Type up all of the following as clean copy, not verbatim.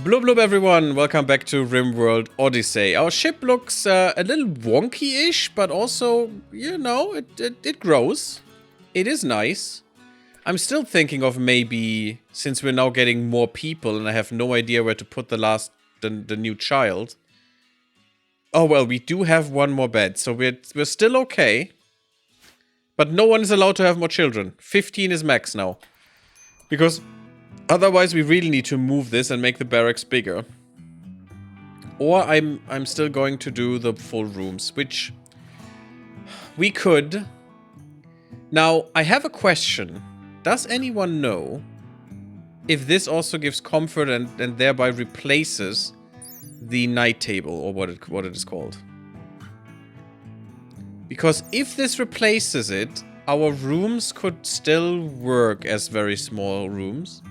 Blub blub everyone, welcome back to RimWorld Odyssey. Our ship looks a little wonky-ish, but also, you know, it grows. It is nice. I'm still thinking of maybe, since we're now getting more people and I have no idea where to put the new child. Oh well, we do have one more bed, so we're still okay. But no one is allowed to have more children. 15 is max now. Because otherwise we really need to move this and make the barracks bigger. Or I'm still going to do the full rooms, which we could. Now, I have a question. Does anyone know if this also gives comfort and thereby replaces the night table, or what it is called? Because if this replaces it, our rooms could still work as very small rooms.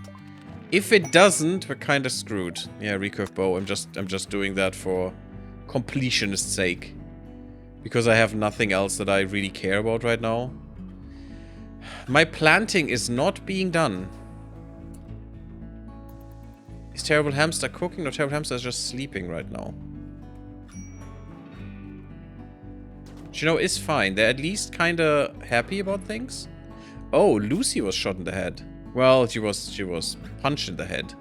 If it doesn't, we're kind of screwed. Yeah, recurve bow. I'm just doing that for completionist's sake. Because I have nothing else that I really care about right now. My planting is not being done. Is Terrible Hamster cooking? No, Terrible Hamster is just sleeping right now. Which, you know, is fine. They're at least kind of happy about things. Oh, Lucy was shot in the head. Well, she was punched in the head.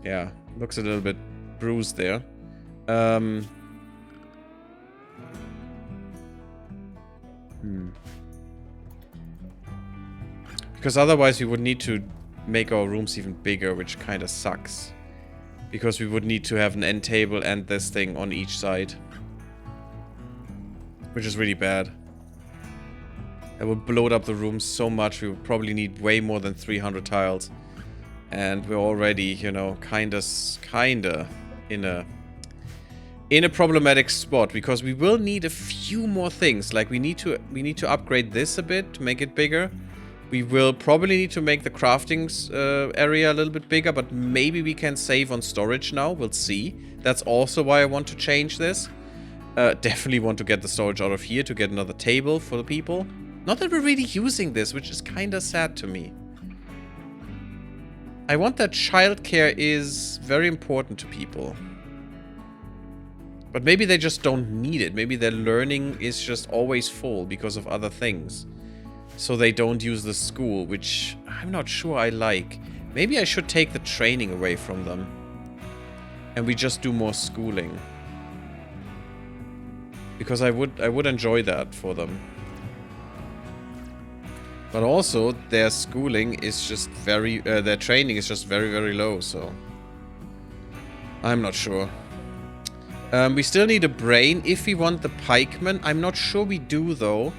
Yeah, looks a little bit bruised there. Because otherwise we would need to make our rooms even bigger, which kind of sucks. Because we would need to have an end table and this thing on each side. Which is really bad. That would bloat up the room so much. We would probably need way more than 300 tiles. And we're already, you know, kinda in a problematic spot, because we will need a few more things. Like we need to upgrade this a bit to make it bigger. We will probably need to make the crafting area a little bit bigger, but maybe we can save on storage now. We'll see. That's also why I want to change this. Definitely want to get the storage out of here to get another table for the people. Not that we're really using this, which is kind of sad to me. I want that childcare is very important to people. But maybe they just don't need it. Maybe their learning is just always full because of other things. So they don't use the school, which I'm not sure I like. Maybe I should take the training away from them. And we just do more schooling. Because I would enjoy that for them. But also, their schooling is just very... their training is just very, very low, so... I'm not sure. We still need a brain if we want the pikemen. I'm not sure we do, though.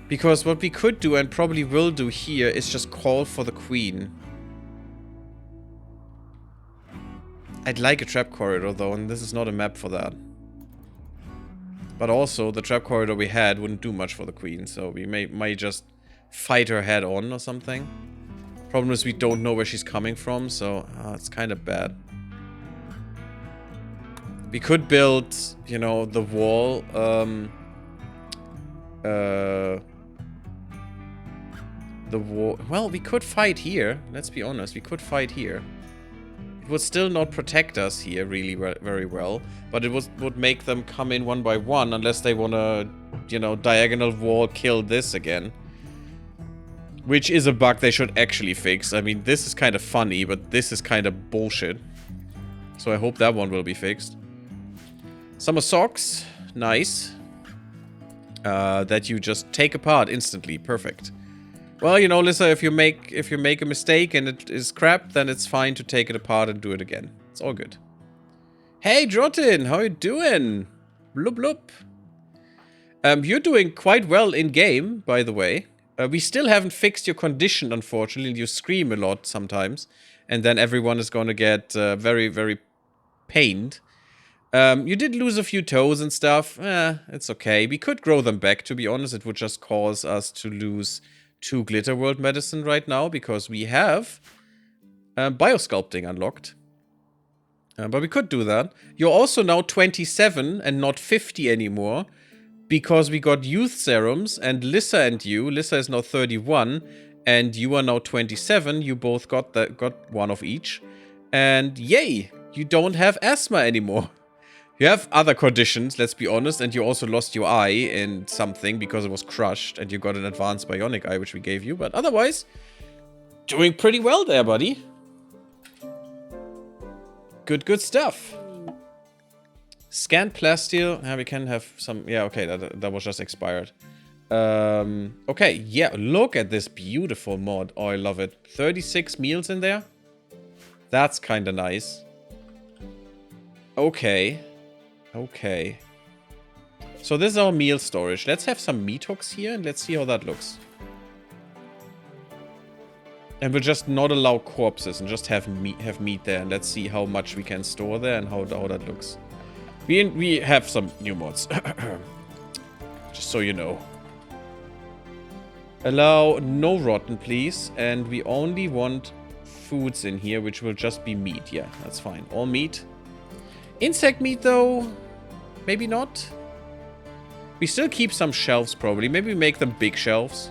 Because what we could do, and probably will do here, is just call for the queen. I'd like a trap corridor, though, and this is not a map for that. But also, the trap corridor we had wouldn't do much for the queen, so we might just fight her head on or something. Problem is we don't know where she's coming from, so it's kind of bad. We could build, you know, the wall, the wall. Well, we could fight here. Let's be honest, we could fight here. It would still not protect us here really very well, but it would make them come in one by one unless they want to, you know, diagonal wall kill this again. Which is a bug they should actually fix. I mean, this is kind of funny, but this is kind of bullshit. So I hope that one will be fixed. Summer socks. Nice. That you just take apart instantly. Perfect. Well, you know, Lissa, if you make a mistake and it is crap, then it's fine to take it apart and do it again. It's all good. Hey, Drotin, how you doing? Blub blub. You're doing quite well in-game, by the way. We still haven't fixed your condition, unfortunately. You scream a lot sometimes. And then everyone is going to get very, very pained. You did lose a few toes and stuff. It's okay. We could grow them back, to be honest. It would just cause us to lose 2 Glitter World medicine right now, because we have biosculpting unlocked. But we could do that. You're also now 27 and not 50 anymore, because we got youth serums, and Lissa and you. Lissa is now 31, and you are now 27. You both got one of each. And yay, you don't have asthma anymore. You have other conditions, let's be honest, and you also lost your eye in something because it was crushed, and you got an advanced bionic eye, which we gave you, but otherwise, doing pretty well there, buddy. Good stuff. Scanned plasteel. Yeah, we can have some... Yeah, okay, that was just expired. Okay, yeah, look at this beautiful mod. Oh, I love it. 36 meals in there. That's kind of nice. Okay. Okay. So this is our meal storage. Let's have some meat hooks here, and let's see how that looks. And we'll just not allow corpses and just have meat there. And let's see how much we can store there and how that looks. We have some new mods. Just so you know. Allow no rotten, please. And we only want foods in here, which will just be meat. Yeah, that's fine. All meat. Insect meat, though. Maybe not. We still keep some shelves, probably. Maybe we make them big shelves.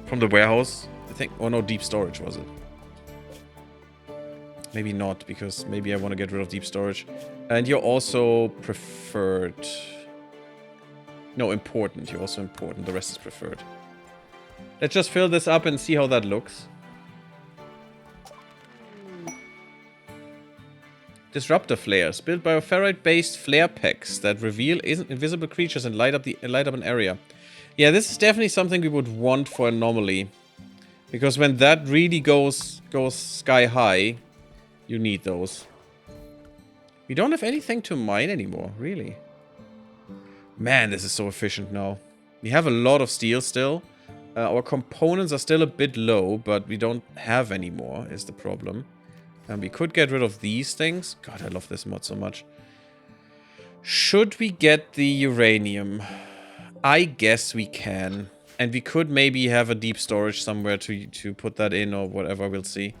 From the warehouse, I think. Oh no, deep storage was it? Maybe not, because maybe I want to get rid of deep storage. And you're also preferred. No, important. You're also important. The rest is preferred. Let's just fill this up and see how that looks. Disruptor flares. Built by ferrite-based flare packs that reveal invisible creatures and light up an area. Yeah, this is definitely something we would want for Anomaly. Because when that really goes sky high, you need those. We don't have anything to mine anymore, really. Man, this is so efficient now. We have a lot of steel still. Our components are still a bit low, but we don't have any more, is the problem. And we could get rid of these things. God, I love this mod so much. Should we get the uranium? I guess we can. And we could maybe have a deep storage somewhere to put that in or whatever, we'll see.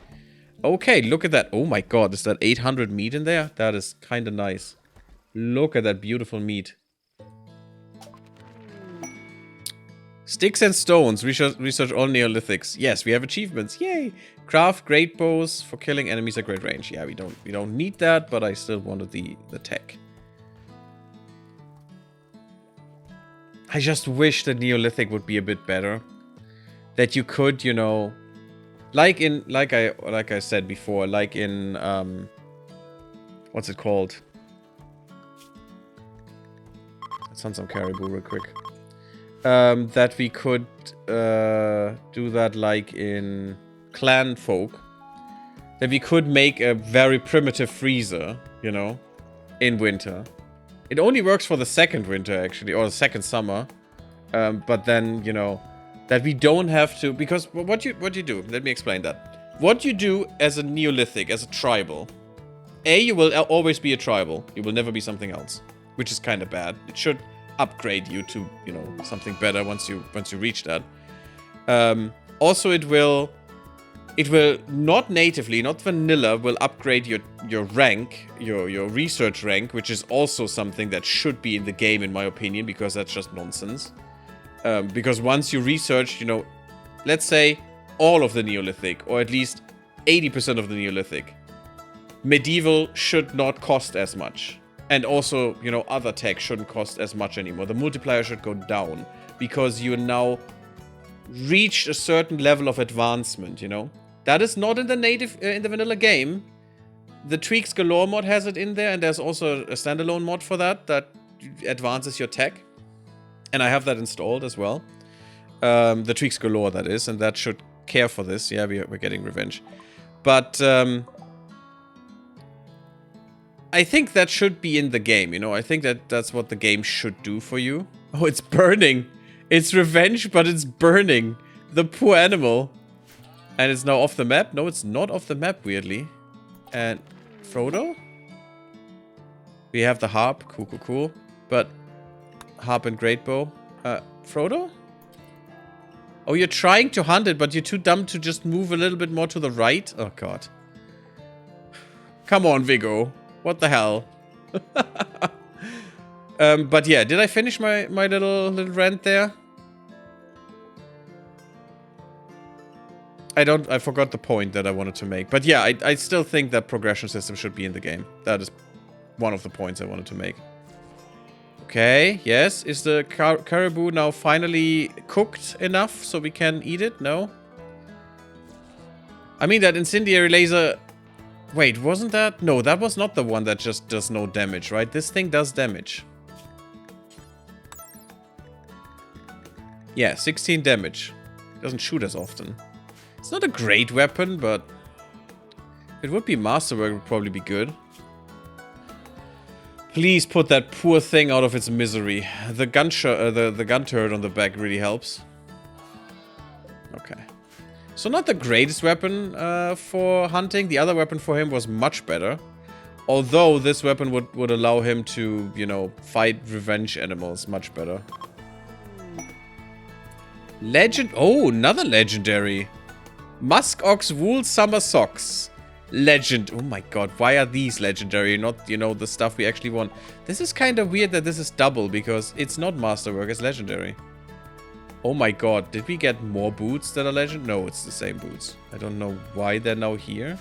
Okay, look at that. Oh my god, is that 800 meat in there? That is kind of nice. Look at that beautiful meat. Sticks and stones. Research all Neolithics. Yes, we have achievements. Yay! Craft great bows for killing enemies at great range. Yeah, we don't need that, but I still wanted the tech. I just wish that Neolithic would be a bit better. That you could, you know, like I said before, like in what's it called? Let's hunt some caribou real quick. That we could do that like in Clan Folk. That we could make a very primitive freezer, you know, in winter. It only works for the second winter, actually, or the second summer. But then, you know, that we don't have to... Because what you do, let me explain that. What you do as a Neolithic, as a tribal... you will always be a tribal. You will never be something else. Which is kind of bad. It should upgrade you to, you know, something better once you reach that. Also, it will not natively, not vanilla, will upgrade your rank, your research rank, which is also something that should be in the game, in my opinion, because that's just nonsense. Because once you research, you know, let's say all of the Neolithic, or at least 80% of the Neolithic, medieval should not cost as much. And also, you know, other tech shouldn't cost as much anymore. The multiplier should go down, because you now reached a certain level of advancement, you know? That is not in the native, in the vanilla game. The Tweaks Galore mod has it in there, and there's also a standalone mod for that advances your tech. And I have that installed as well. The Tweaks Galore, that is, and that should care for this. Yeah, we're getting revenge. But, I think that should be in the game, you know? I think that's what the game should do for you. Oh, it's burning! It's revenge, but it's burning! The poor animal. And it's now off the map? No, it's not off the map, weirdly. And Frodo? We have the harp. Cool. But harp and great bow. Frodo? Oh, you're trying to hunt it, but you're too dumb to just move a little bit more to the right? Oh, God. Come on, Viggo. What the hell? But yeah, did I finish my little rant there? I forgot the point that I wanted to make. But yeah, I still think that progression system should be in the game. That is one of the points I wanted to make. Okay, yes. Is the caribou now finally cooked enough so we can eat it? No? I mean, that incendiary laser... Wait, wasn't that... No, that was not the one that just does no damage, right? This thing does damage. Yeah, 16 damage. Doesn't shoot as often. It's not a great weapon, but... If it would be Masterwork, it would probably be good. Please put that poor thing out of its misery. The gun turret on the back really helps. Okay. So not the greatest weapon for hunting. The other weapon for him was much better. Although this weapon would allow him to, you know, fight revenge animals much better. Oh, another legendary. Musk Ox Wool Summer Socks. Legend. Oh my god, why are these legendary? Not, you know, the stuff we actually want. This is kind of weird that this is double because it's not Masterwork, it's legendary. Oh my god, did we get more boots that are legend? No, it's the same boots. I don't know why they're now here.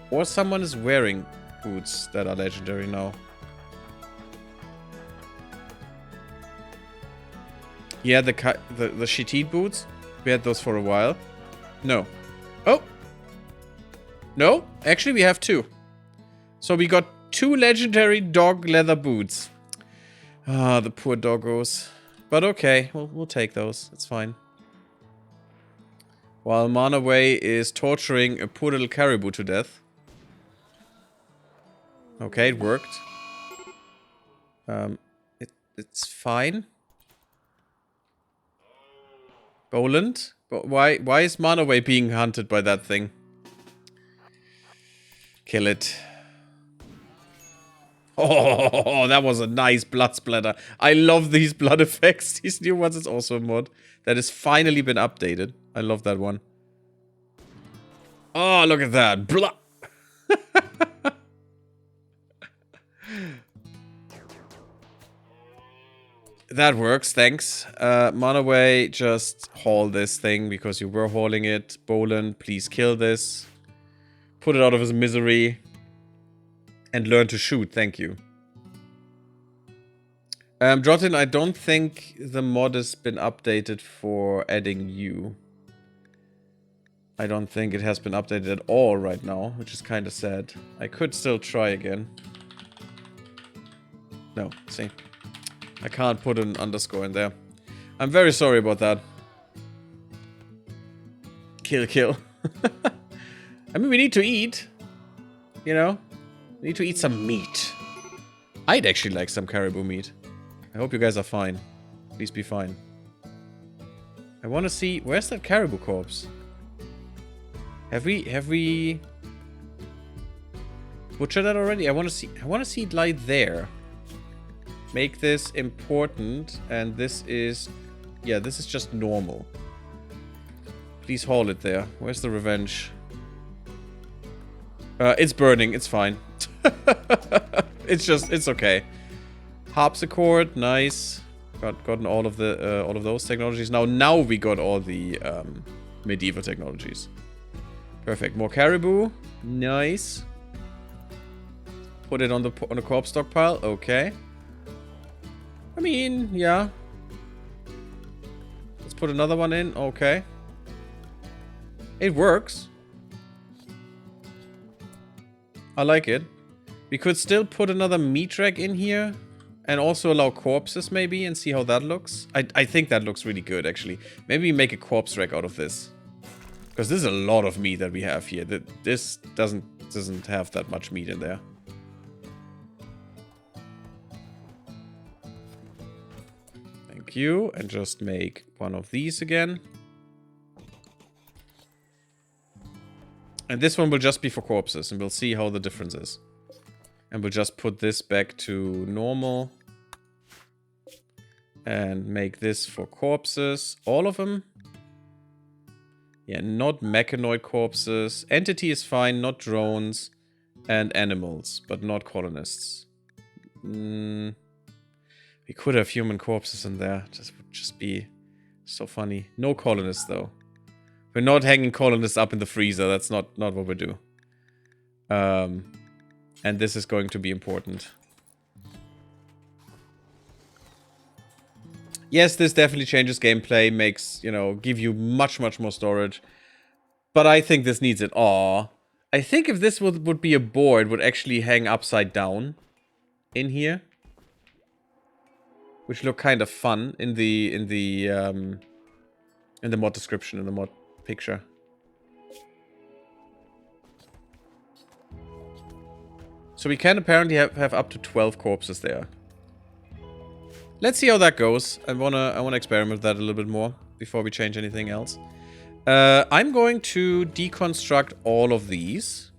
Or someone is wearing boots that are legendary now. Yeah, the Sheeted boots. We had those for a while. No. Oh! No, actually we have 2. So we got 2 legendary dog leather boots. Ah, the poor doggos. But okay, we'll take those. It's fine. While Manaway is torturing a poor little caribou to death. Okay, it worked. It's fine. Boland? Why is Manaway being hunted by that thing? Kill it. Oh, that was a nice blood splatter. I love these blood effects. These new ones is also a mod that has finally been updated. I love that one. Oh, look at that. Blood. That works, thanks. Manaway, just haul this thing because you were hauling it. Boland, please kill this. Put it out of his misery. And learn to shoot, thank you. Jotin, I don't think the mod has been updated for adding you. I don't think it has been updated at all right now, which is kind of sad. I could still try again. No, see. I can't put an underscore in there. I'm very sorry about that. Kill. I mean, we need to eat. You know? We need to eat some meat. I'd actually like some caribou meat. I hope you guys are fine. Please be fine. I want to see... Where's that caribou corpse? Have we... butchered that already? I want to see it lie there. Make this important. And this is... Yeah, this is just normal. Please haul it there. Where's the revenge? It's burning. It's fine. It's okay. Harpsichord, nice. Gotten all of those technologies. Now we got all the medieval technologies. Perfect. More caribou, nice. Put it on the corpse stockpile. Okay. I mean, yeah. Let's put another one in. Okay. It works. I like it. We could still put another meat rack in here. And also allow corpses maybe and see how that looks. I think that looks really good actually. Maybe make a corpse rack out of this. Because this is a lot of meat that we have here. This doesn't have that much meat in there. Thank you. And just make one of these again. And this one will just be for corpses, and we'll see how the difference is. And we'll just put this back to normal. And make this for corpses. All of them? Yeah, not mechanoid corpses. Entity is fine, not drones. And animals, but not colonists. We could have human corpses in there. This would just be so funny. No colonists, though. We're not hanging colonists up in the freezer. That's not what we do. And this is going to be important. Yes, this definitely changes gameplay, makes, you know, give you much more storage. But I think this needs it. Aw. I think if this would be a board, would actually hang upside down in here. Which look kind of fun in the mod description, in the mod picture. So we can apparently have up to 12 corpses there. Let's see how that goes. I wanna experiment with that a little bit more before we change anything else. I'm going to deconstruct all of these.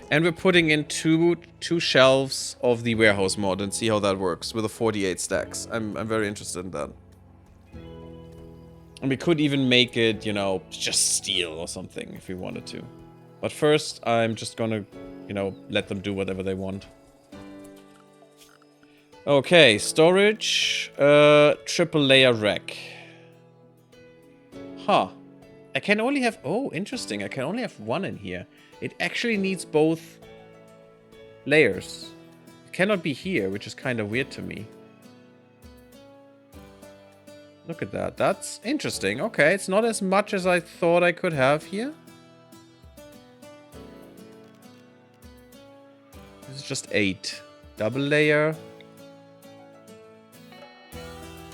And we're putting in two shelves of the warehouse mod and see how that works with the 48 stacks. I'm very interested in that. And we could even make it, you know, just steel or something if we wanted to. But first, I'm just gonna, you know, let them do whatever they want. Okay, storage, triple layer rack. Huh. I can only have, oh, interesting. I can only have one in here. It actually needs both layers. It cannot be here, which is kind of weird to me. Look at that. That's interesting. Okay, it's not as much as I thought I could have here. This is just 8. Double layer.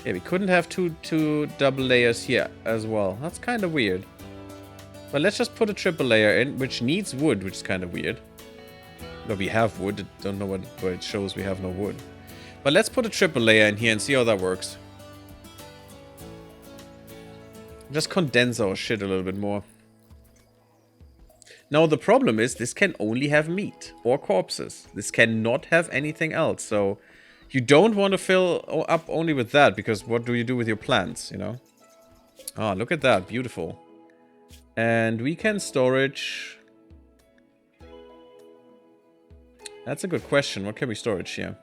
Yeah, we couldn't have two double layers here as well. That's kind of weird. But let's just put a triple layer in, which needs wood, which is kind of weird. But we have wood. I don't know what it shows we have no wood. But let's put a triple layer in here and see how that works. Just condense our shit a little bit more. Now, the problem is this can only have meat or corpses. This cannot have anything else. So you don't want to fill up only with that, because what do you do with your plants, you know? Ah, look at that. Beautiful. And we can storage... That's a good question. What can we storage here?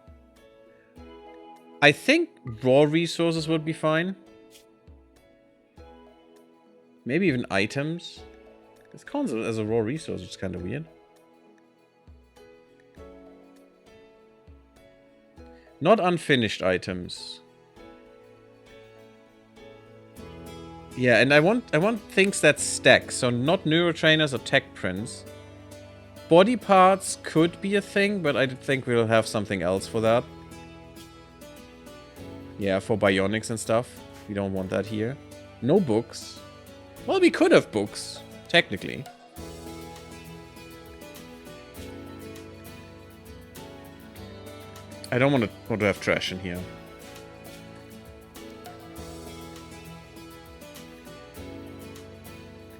I think raw resources would be fine. Maybe even items. This counts as a raw resource, which is kind of weird. Not unfinished items. Yeah, and I want things that stack, so not neurotrainers or tech prints. Body parts could be a thing, but I think we'll have something else for that. Yeah, for bionics and stuff. We don't want that here. No books. Well, we could have books, technically. I don't want to have trash in here.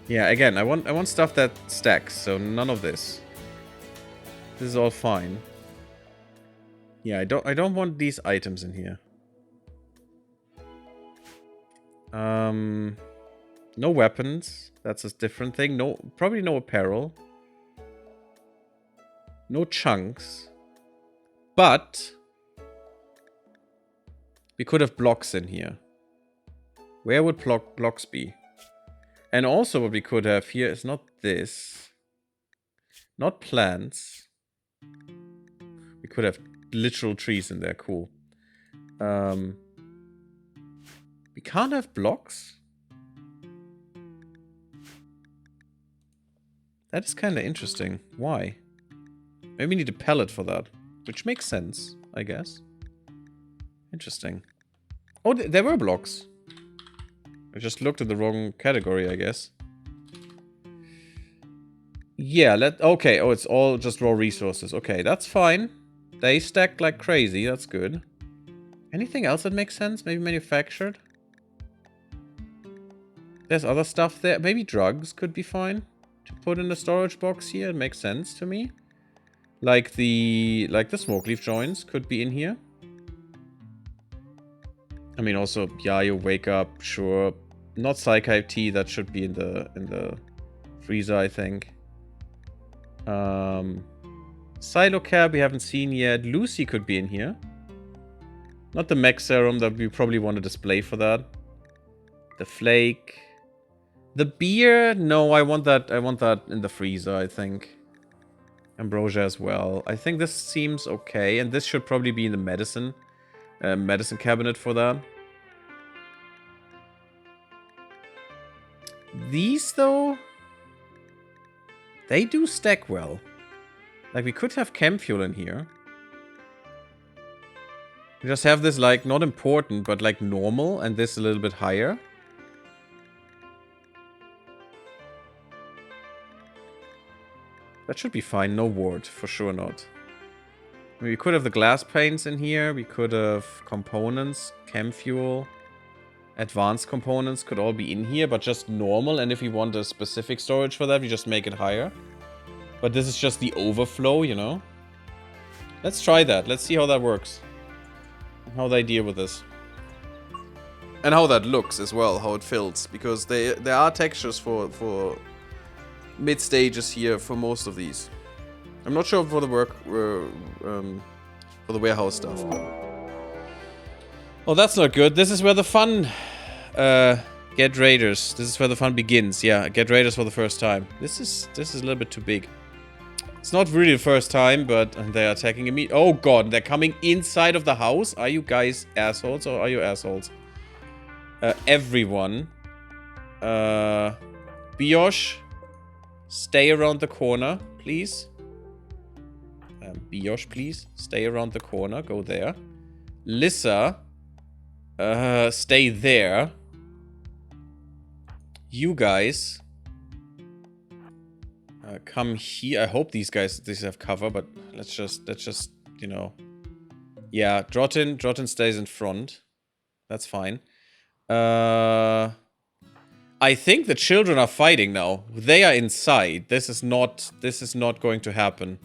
Yeah, again, I want stuff that stacks, so none of this. This is all fine. Yeah, I don't want these items in here. No weapons. That's a different thing. No, probably no apparel. No chunks. But we could have blocks in here. Where would blocks be? And also what we could have here is not this. Not plants. We could have literal trees in there. Cool. We can't have blocks? That is kind of interesting. Why? Maybe we need a pallet for that. Which makes sense, I guess. Interesting. Oh, there were blocks. I just looked at the wrong category, I guess. Yeah, okay, oh, it's all just raw resources. Okay, that's fine. They stack like crazy, that's good. Anything else that makes sense? Maybe manufactured? There's other stuff there. Maybe drugs could be fine to put in the storage box here. It makes sense to me. Like the smoke leaf joints could be in here. I mean, also, yeah, you wake up, sure. Not Psychive tea, that should be in the freezer, I think. Silocab we haven't seen yet. Lucy could be in here. Not the mech serum that we probably want to display for that. The flake. The beer, no, I want that in the freezer, I think. Ambrosia as well. I think this seems okay, and this should probably be in the medicine cabinet for that. These, though, they do stack well. Like, we could have chem fuel in here. We just have this, like, not important, but, like, normal, and this a little bit higher. That should be fine. No ward. For sure not. I mean, we could have the glass paints in here. We could have components. Chem fuel. Advanced components could all be in here, but just normal. And if we want a specific storage for that, we just make it higher. But this is just the overflow, you know? Let's try that. Let's see how that works. How they deal with this. And how that looks as well. How it fills. Because there are textures for mid stages here for most of these. I'm not sure for the for the warehouse stuff. Oh, that's not good. This is where the fun get raiders. This is where the fun begins. Yeah, get raiders for the first time. This is a little bit too big. It's not really the first time, but they're attacking me. Oh god, they're coming inside of the house. Are you guys assholes or are you assholes? Everyone. Biosh. Stay around the corner, please. Biosh, please. Stay around the corner. Go there. Lissa. Stay there. You guys. Come here. I hope these have cover, but let's just, you know. Yeah, Drotin stays in front. That's fine. I think the children are fighting now. They are inside. This is not going to happen.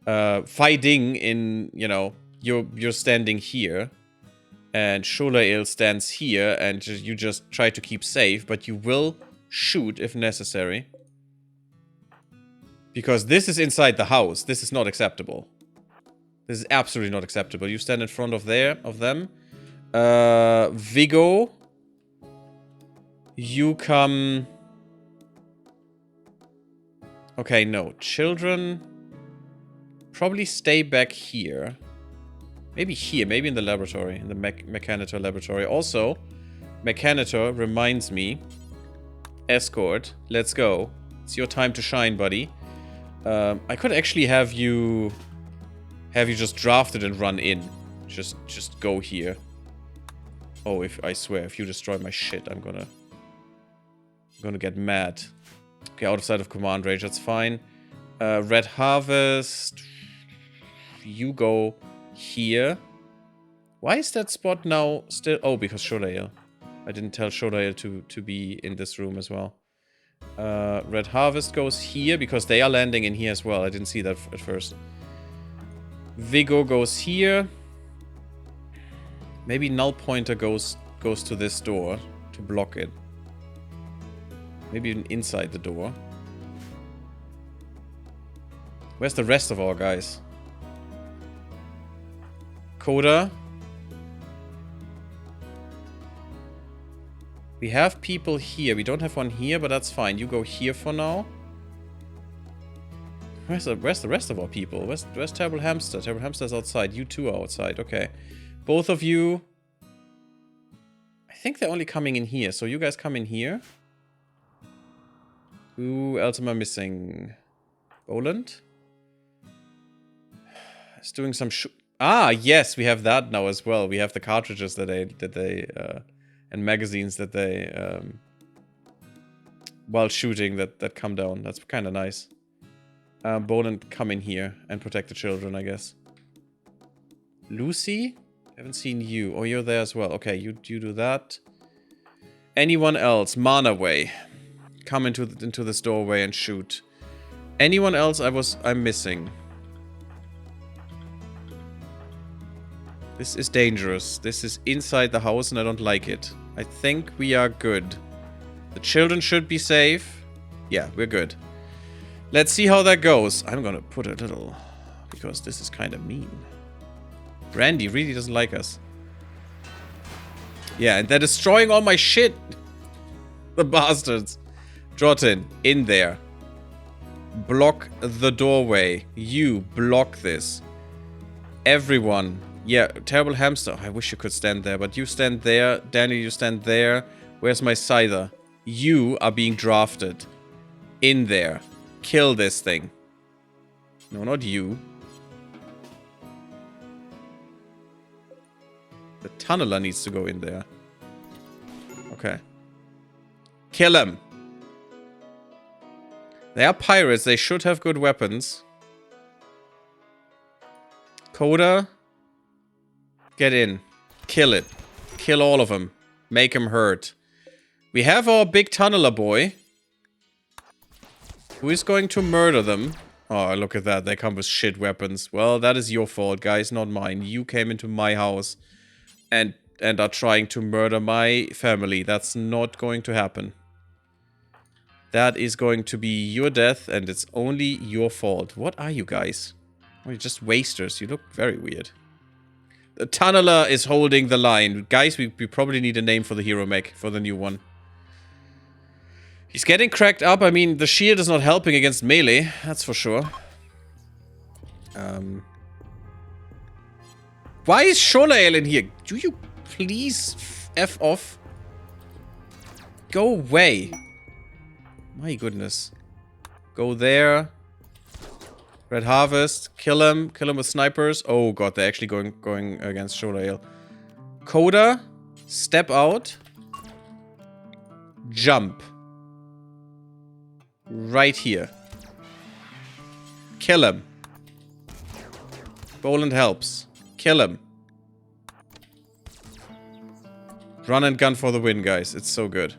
Fighting in, you know, you're standing here. And Sholail stands here and you just try to keep safe, but you will shoot if necessary. Because this is inside the house. This is not acceptable. This is absolutely not acceptable. You stand in front of them. Vigo. You come... Okay, no. Children... Probably stay back here. Maybe here. Maybe in the laboratory. In the Mechanitor laboratory. Also, Mechanitor reminds me... Escort. Let's go. It's your time to shine, buddy. I could actually have you just drafted and run in. Just go here. Oh, I swear, if you destroy my shit, I'm gonna get mad. Okay, out of sight of command range, that's fine. Red Harvest. You go here. Why is that spot now still... Oh, because Sholail. I didn't tell Sholail to be in this room as well. Red Harvest goes here because they are landing in here as well. I didn't see that at first. Vigo goes here. Maybe Null Pointer goes to this door to block it. Maybe even inside the door. Where's the rest of our guys? Coda. We have people here. We don't have one here, but that's fine. You go here for now. Where's the rest of our people? Where's Terrible Hamster? Terrible Hamster's outside. You two are outside. Okay. Both of you... I think they're only coming in here. So you guys come in here. Who else am I missing? Boland? It's doing some Ah, yes, we have that now as well. We have the cartridges that they and magazines that they while shooting that come down. That's kind of nice. Boland, come in here and protect the children, I guess. Lucy? Haven't seen you. Oh, you're there as well. Okay, you do that. Anyone else? Manaway. Come into this doorway and shoot. Anyone else I'm missing? This is dangerous. This is inside the house and I don't like it. I think we are good. The children should be safe. Yeah, we're good. Let's see how that goes. I'm gonna put a little... because this is kind of mean. Randy really doesn't like us. Yeah, and they're destroying all my shit. The bastards. Jotun, in there. Block the doorway. You block this. Everyone. Yeah, terrible hamster. I wish you could stand there, but you stand there. Danny, you stand there. Where's my scyther? You are being drafted. In there. Kill this thing. No, not you. The tunneler needs to go in there. Okay. Kill him. They are pirates. They should have good weapons. Coda. Get in. Kill it. Kill all of them. Make him hurt. We have our big tunneler boy. Who is going to murder them. Oh, look at that. They come with shit weapons. Well, that is your fault, guys, not mine. You came into my house and are trying to murder my family. That's not going to happen. That is going to be your death, and it's only your fault. What are you guys? Oh, you're just wasters. You look very weird. The tunneler is holding the line. Guys, we probably need a name for the hero mech, for the new one. He's getting cracked up. I mean, the shield is not helping against melee. That's for sure. Why is Sholael in here? Do you please F off? Go away. My goodness. Go there. Red Harvest. Kill him. Kill him with snipers. Oh god, they're actually going against Sholael. Coda. Step out. Jump. Right here. Kill him. Boland helps. Kill him. Run and gun for the win, guys. It's so good.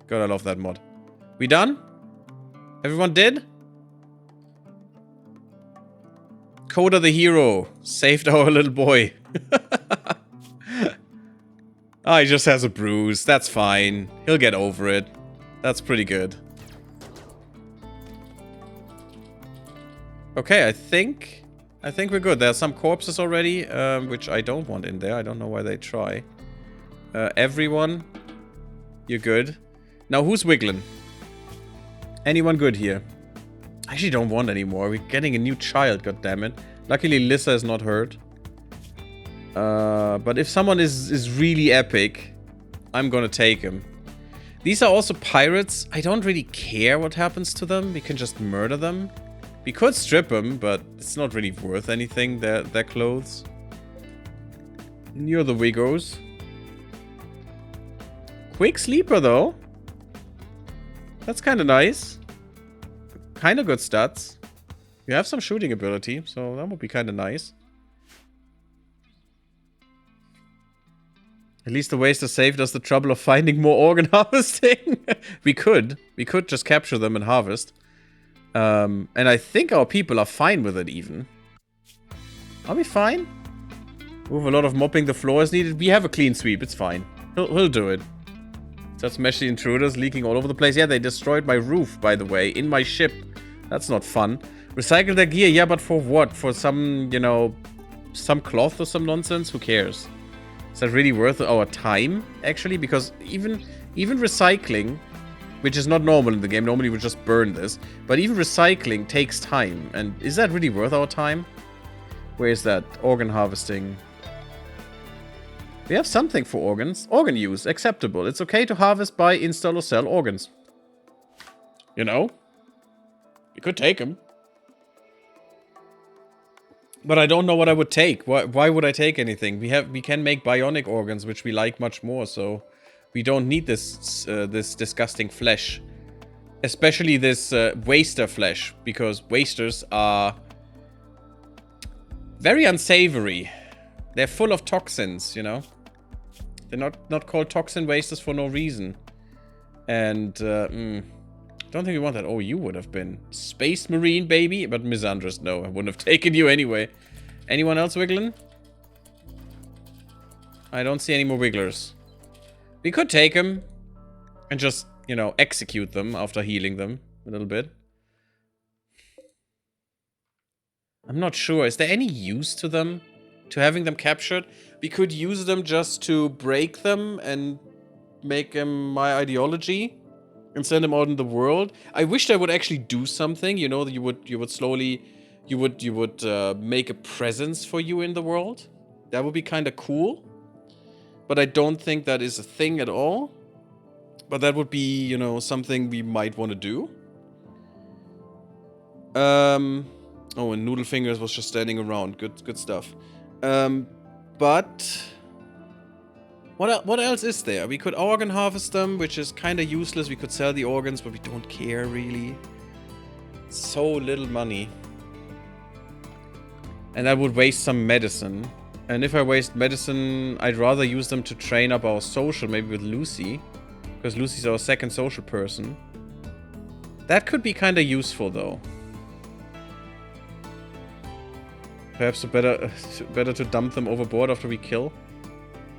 God, I love that mod. We done? Everyone did? Coda the hero. Saved our little boy. Ah, he just has a bruise. That's fine. He'll get over it. That's pretty good. Okay, I think we're good. There are some corpses already, which I don't want in there. I don't know why they try. Everyone, you're good. Now, who's wiggling? Anyone good here? I actually don't want any more. We're getting a new child, goddammit. Luckily, Lissa is not hurt. But if someone is really epic, I'm gonna take him. These are also pirates. I don't really care what happens to them. We can just murder them. We could strip them, but it's not really worth anything, their clothes. You're the Wiggos. Quick sleeper, though. That's kind of nice. Kind of good stats. You have some shooting ability, so that would be kind of nice. At least the waster saved us the trouble of finding more organ harvesting. We could just capture them and harvest. And I think our people are fine with it, even. Are we fine? With a lot of mopping the floor is needed. We have a clean sweep. It's fine. He'll do it. Such meshy intruders leaking all over the place. Yeah, they destroyed my roof, by the way, in my ship. That's not fun. Recycle their gear. Yeah, but for what? For some, you know, some cloth or some nonsense? Who cares? Is that really worth our time, actually? Because even recycling, which is not normal in the game. Normally we just burn this. But even recycling takes time. And is that really worth our time? Where is that? Organ harvesting. We have something for organs. Organ use. Acceptable. It's okay to harvest, buy, install, or sell organs. You know? You could take them. But I don't know what I would take. Why would I take anything? We can make bionic organs, which we like much more, so we don't need this this disgusting flesh. Especially this waster flesh, because wasters are very unsavory. They're full of toxins, you know? They're not called toxin wasters for no reason. And, don't think we want that. Oh, you would have been. Space Marine, baby. But Misandrous, no. I wouldn't have taken you anyway. Anyone else wiggling? I don't see any more wigglers. We could take them. And just, you know, execute them after healing them a little bit. I'm not sure. Is there any use to them? To having them captured? We could use them just to break them and make them my ideology. and send them out in the world. I wish they would actually do something. You know, you would slowly, you would make a presence for you in the world. That would be kind of cool. But I don't think that is a thing at all. But that would be, you know, something we might want to do. Oh, and Noodle Fingers was just standing around. Good stuff. But what else is there? We could organ harvest them, which is kind of useless. We could sell the organs, but we don't care really. So little money. And I would waste some medicine. And if I waste medicine, I'd rather use them to train up our social, maybe with Lucy. Because Lucy's our second social person. That could be kind of useful, though. Perhaps better to dump them overboard after we kill.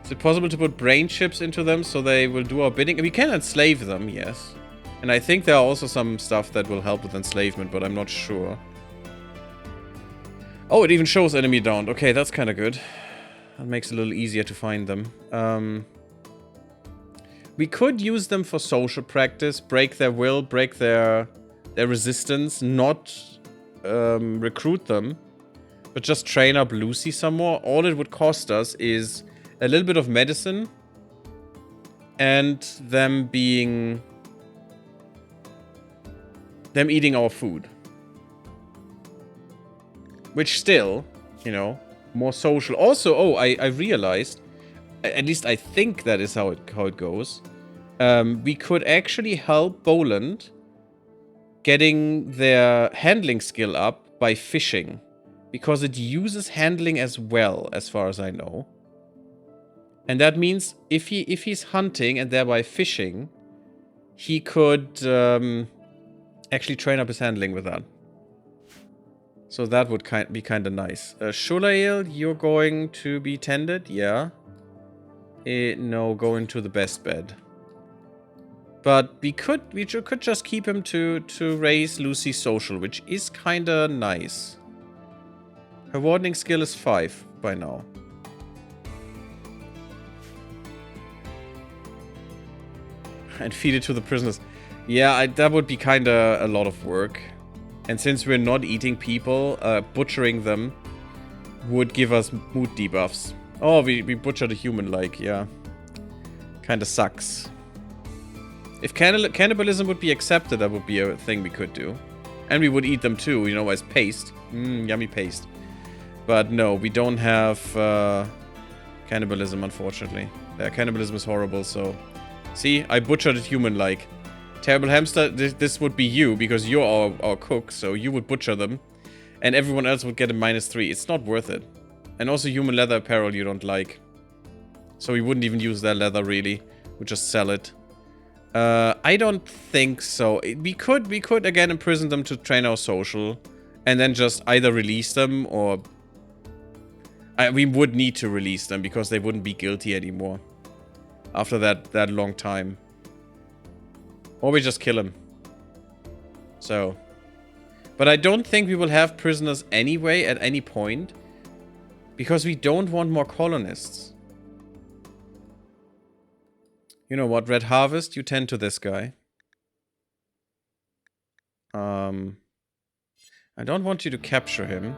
Is it possible to put brain chips into them so they will do our bidding? We can enslave them, yes. And I think there are also some stuff that will help with enslavement, but I'm not sure. Oh, it even shows enemy downed. Okay, that's kind of good. That makes it a little easier to find them. We could use them for social practice, break their will, break their resistance, not recruit them. But just train up Lucy some more. All it would cost us is a little bit of medicine. And them eating our food. Which still, you know, more social. Also, oh, I realized, at least I think that is how it goes. We could actually help Boland getting their handling skill up by fishing. Because it uses handling as well, as far as I know. And that means if he's hunting and thereby fishing, he could actually train up his handling with that. So that would be kind of nice. Shulail, you're going to be tended? Yeah. No, go into the best bed. But we could just keep him to raise Lucy's social, which is kind of nice. Her wardening skill is 5 by now. And feed it to the prisoners. Yeah, that would be kind of a lot of work. And since we're not eating people, butchering them would give us mood debuffs. Oh, we butchered a human, like, yeah. Kind of sucks. If cannibalism would be accepted, that would be a thing we could do. And we would eat them too, you know, as paste. Yummy paste. But no, we don't have cannibalism, unfortunately. Cannibalism is horrible, so... See, I butchered it human-like. Terrible Hamster, this would be you, because you're our cook, so you would butcher them. And everyone else would get a -3. It's not worth it. And also human leather apparel you don't like. So we wouldn't even use that leather, really. We'd just sell it. I don't think so. We could again imprison them to train our social. And then just either release them or... we would need to release them because they wouldn't be guilty anymore. After that long time. Or we just kill him. So. But I don't think we will have prisoners anyway at any point. Because we don't want more colonists. You know what, Red Harvest? You tend to this guy. I don't want you to capture him.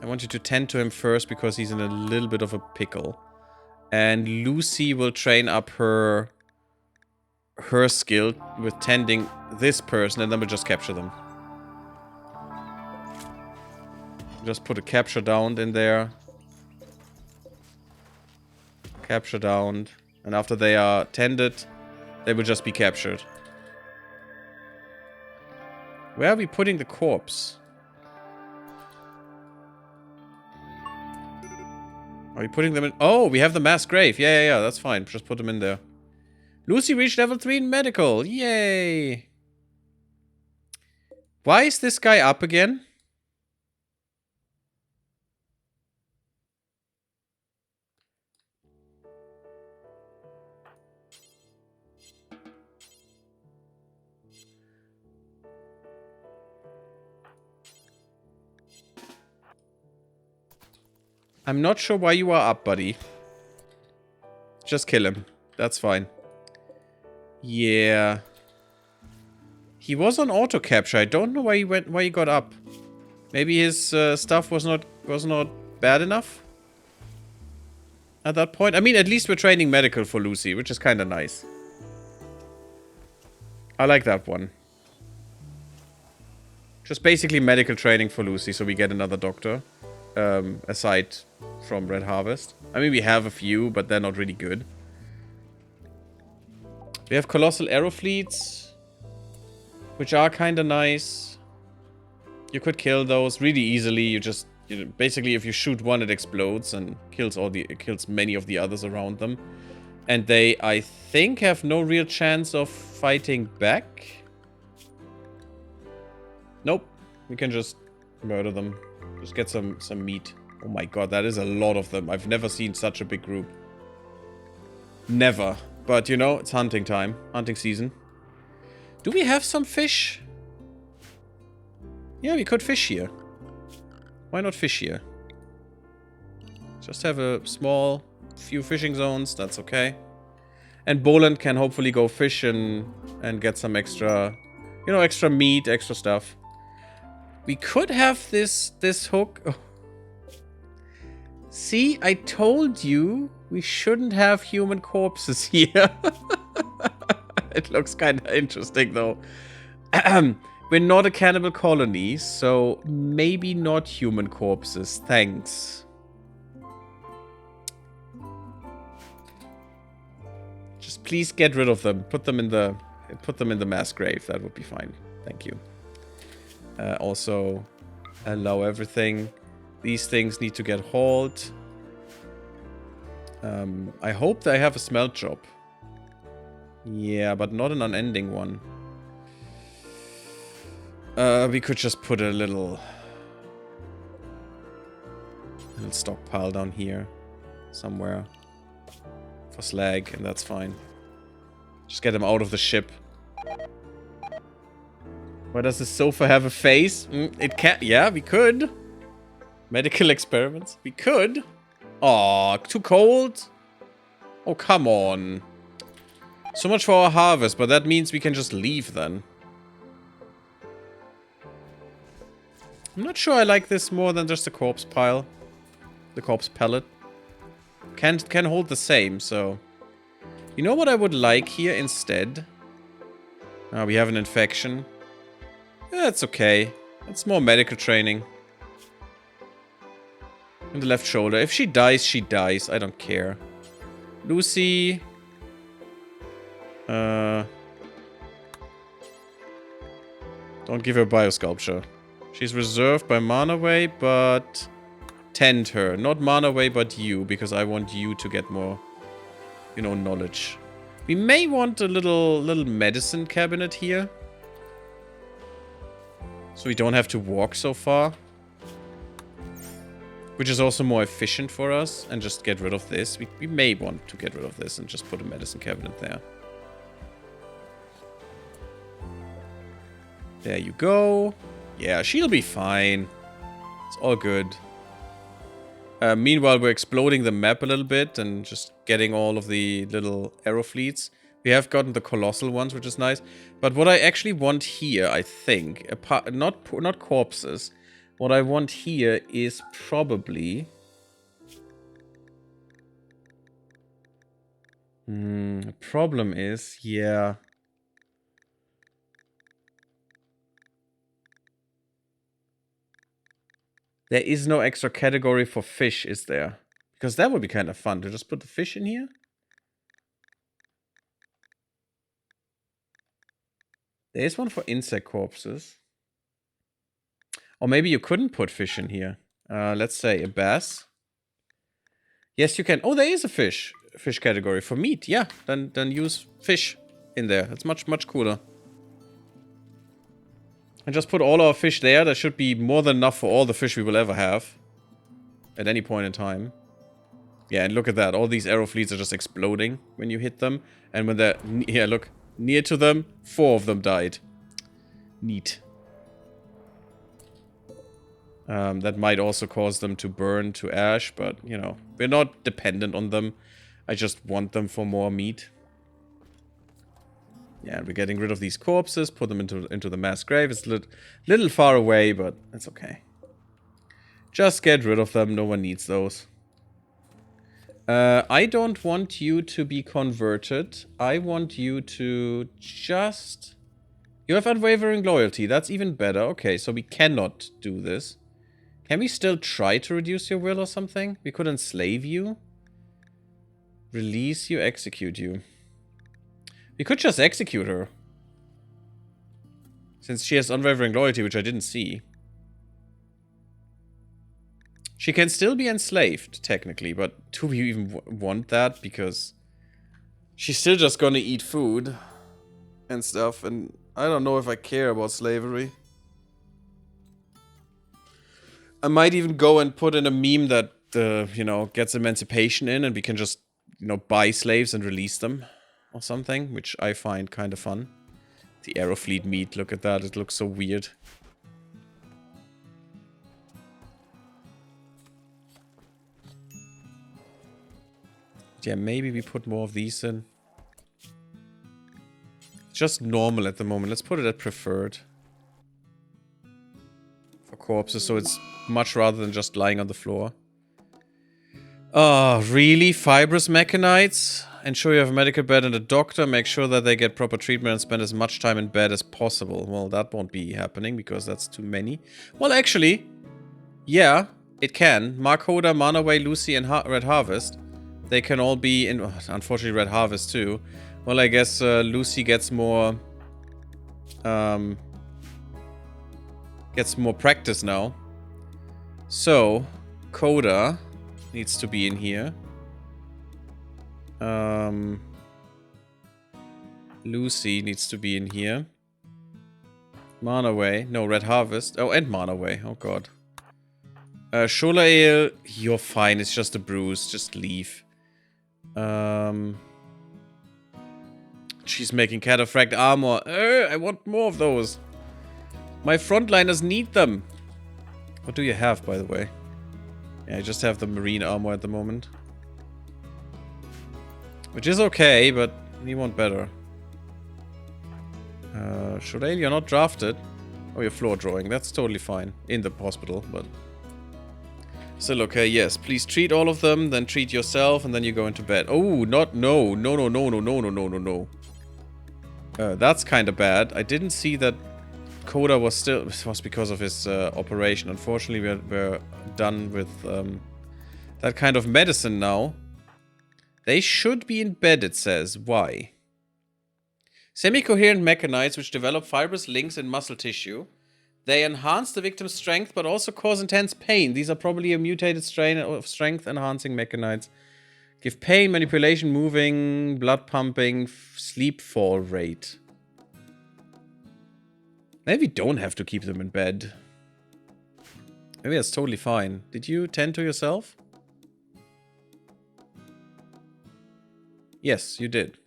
I want you to tend to him first because he's in a little bit of a pickle. And Lucy will train up her skill with tending this person, and then we'll just capture them. Just put a capture down in there. Capture down. And after they are tended, they will just be captured. Where are we putting the corpse? Are we putting them in? Oh, we have the mass grave. Yeah, that's fine. Just put them in there. Lucy reached level 3 in medical. Yay. Why is this guy up again? I'm not sure why you are up, buddy. Just kill him. That's fine. Yeah. He was on auto capture. I don't know why he got up. Maybe his stuff was not bad enough at that point. I mean, at least we're training medical for Lucy, which is kind of nice. I like that one. Just basically medical training for Lucy, so we get another doctor. Aside from Red Harvest. I mean, we have a few, but they're not really good. We have Colossal Arrow Fleets, which are kind of nice. You could kill those really easily. You just... basically, if you shoot one, it explodes and kills many of the others around them. And they, I think, have no real chance of fighting back. Nope. We can just murder them. Just get some meat. Oh my god, that is a lot of them. I've never seen such a big group. Never. But, you know, it's hunting time. Hunting season. Do we have some fish? Yeah, we could fish here. Why not fish here? Just have a few fishing zones. That's okay. And Boland can hopefully go fish and get some extra... you know, extra meat, extra stuff. We could have this hook. Oh. See, I told you we shouldn't have human corpses here. It looks kind of interesting, though. We're not a cannibal colony, so maybe not human corpses. Thanks. Just please get rid of them. Put them in the mass grave. That would be fine. Thank you. Also, allow everything. These things need to get hauled. I hope they have a smelt job. Yeah, but not an unending one. We could just put a little stockpile down here somewhere for slag, and that's fine. Just get them out of the ship. Why does this sofa have a face? It can't. Yeah, we could. Medical experiments. We could. Aw, too cold? Oh, come on. So much for our harvest, but that means we can just leave then. I'm not sure I like this more than just a corpse pile. The corpse pallet. Can hold the same, so... You know what I would like here instead? We have an infection. That's okay. That's more medical training. In the left shoulder. If she dies, she dies. I don't care. Lucy. Don't give her biosculpture. She's reserved by Manaway, but... Tend her. Not Manaway, but you, because I want you to get more, you know, knowledge. We may want a little medicine cabinet here. So we don't have to walk so far. Which is also more efficient for us. And just get rid of this. We may want to get rid of this and just put a medicine cabinet there. There you go. Yeah, she'll be fine. It's all good. Meanwhile, we're exploding the map a little bit and just getting all of the little arrow fleets. We have gotten the colossal ones, which is nice. But what I actually want here, I think, not corpses. What I want here is probably... the problem is, yeah... There is no extra category for fish, is there? Because that would be kind of fun to just put the fish in here. There is one for insect corpses. Or maybe you couldn't put fish in here. Let's say a bass. Yes, you can. Oh, there is a fish category for meat. Yeah, then use fish in there. That's much cooler. And just put all our fish there. There should be more than enough for all the fish we will ever have. At any point in time. Yeah, and look at that. All these arrow fleets are just exploding when you hit them. And when they're... Yeah, look. Near to them, 4 of them died. Neat. That might also cause them to burn to ash. But, you know, we're not dependent on them. I just want them for more meat. Yeah, we're getting rid of these corpses, put them into the mass grave. It's a little far away, but it's okay. Just get rid of them. No one needs those. I don't want you to be converted. I want you to just... You have unwavering loyalty. That's even better. Okay, so we cannot do this. Can we still try to reduce your will or something? We could enslave you. Release you, execute you. We could just execute her. Since she has unwavering loyalty, which I didn't see. She can still be enslaved, technically, but do we even want that? Because she's still just gonna eat food and stuff, and I don't know if I care about slavery. I might even go and put in a meme that, you know, gets emancipation in, and we can just, you know, buy slaves and release them or something, which I find kind of fun. The Aerofleet meat, look at that, it looks so weird. Yeah, maybe we put more of these in. Just normal at the moment. Let's put it at preferred. For corpses, so it's much rather than just lying on the floor. Oh, really? Fibrous mechanites? Ensure you have a medical bed and a doctor. Make sure that they get proper treatment and spend as much time in bed as possible. Well, that won't be happening because that's too many. Well, actually, yeah, it can. Mark Hoda, Manaway, Lucy, and Red Harvest. They can all be in... unfortunately, Red Harvest too. Well, I guess Lucy gets more... gets more practice now. So, Coda needs to be in here. Lucy needs to be in here. Manaway. No, Red Harvest. Oh, and Manaway. Oh, God. Sholael, you're fine. It's just a bruise. Just leave. She's making cataphract armor. I want more of those. My frontliners need them. What do you have, by the way? Yeah, I just have the marine armor at the moment. Which is okay, but we want better. Sholael, you're not drafted. Oh, you're floor drawing. That's totally fine. In the hospital, but... Still okay, yes. Please treat all of them, then treat yourself, and then you go into bed. Oh, not... No. No, no, no, no, no, no, no, no, no. That's kind of bad. I didn't see that Coda was still... It was because of his operation. Unfortunately, we're done with that kind of medicine now. They should be in bed, it says. Why? Semi-coherent mechanites which develop fibrous links in muscle tissue. They enhance the victim's strength, but also cause intense pain. These are probably a mutated strain of strength-enhancing mechanites. Give pain, manipulation, moving, blood pumping, sleep fall rate. Maybe we don't have to keep them in bed. Maybe that's totally fine. Did you tend to yourself? Yes, you did.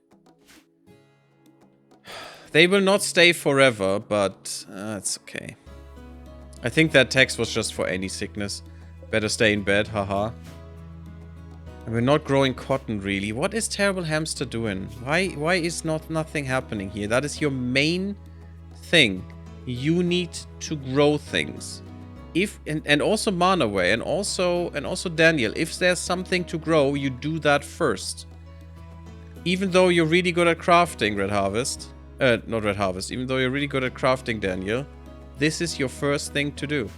They will not stay forever, but it's okay. I think that text was just for any sickness. Better stay in bed, haha. And we're not growing cotton, really. What is Terrible Hamster doing? Why is nothing happening here? That is your main thing. You need to grow things. And also Manaway, and also Daniel. If there's something to grow, you do that first. Even though you're really good at crafting, Red Harvest. Not Red Harvest. Even though you're really good at crafting, Daniel. This is your first thing to do.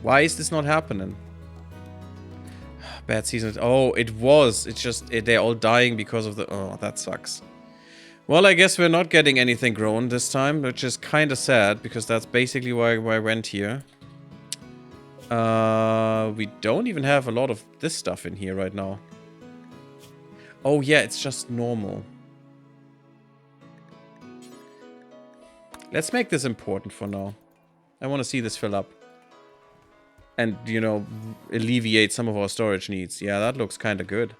Why is this not happening? Bad season. Oh, it was. It's just... they're all dying because of the... Oh, that sucks. Well, I guess we're not getting anything grown this time, which is kind of sad, because that's basically why I went here. We don't even have a lot of this stuff in here right now. Oh, yeah, it's just normal. Let's make this important for now. I want to see this fill up. And, you know, alleviate some of our storage needs. Yeah, that looks kind of good.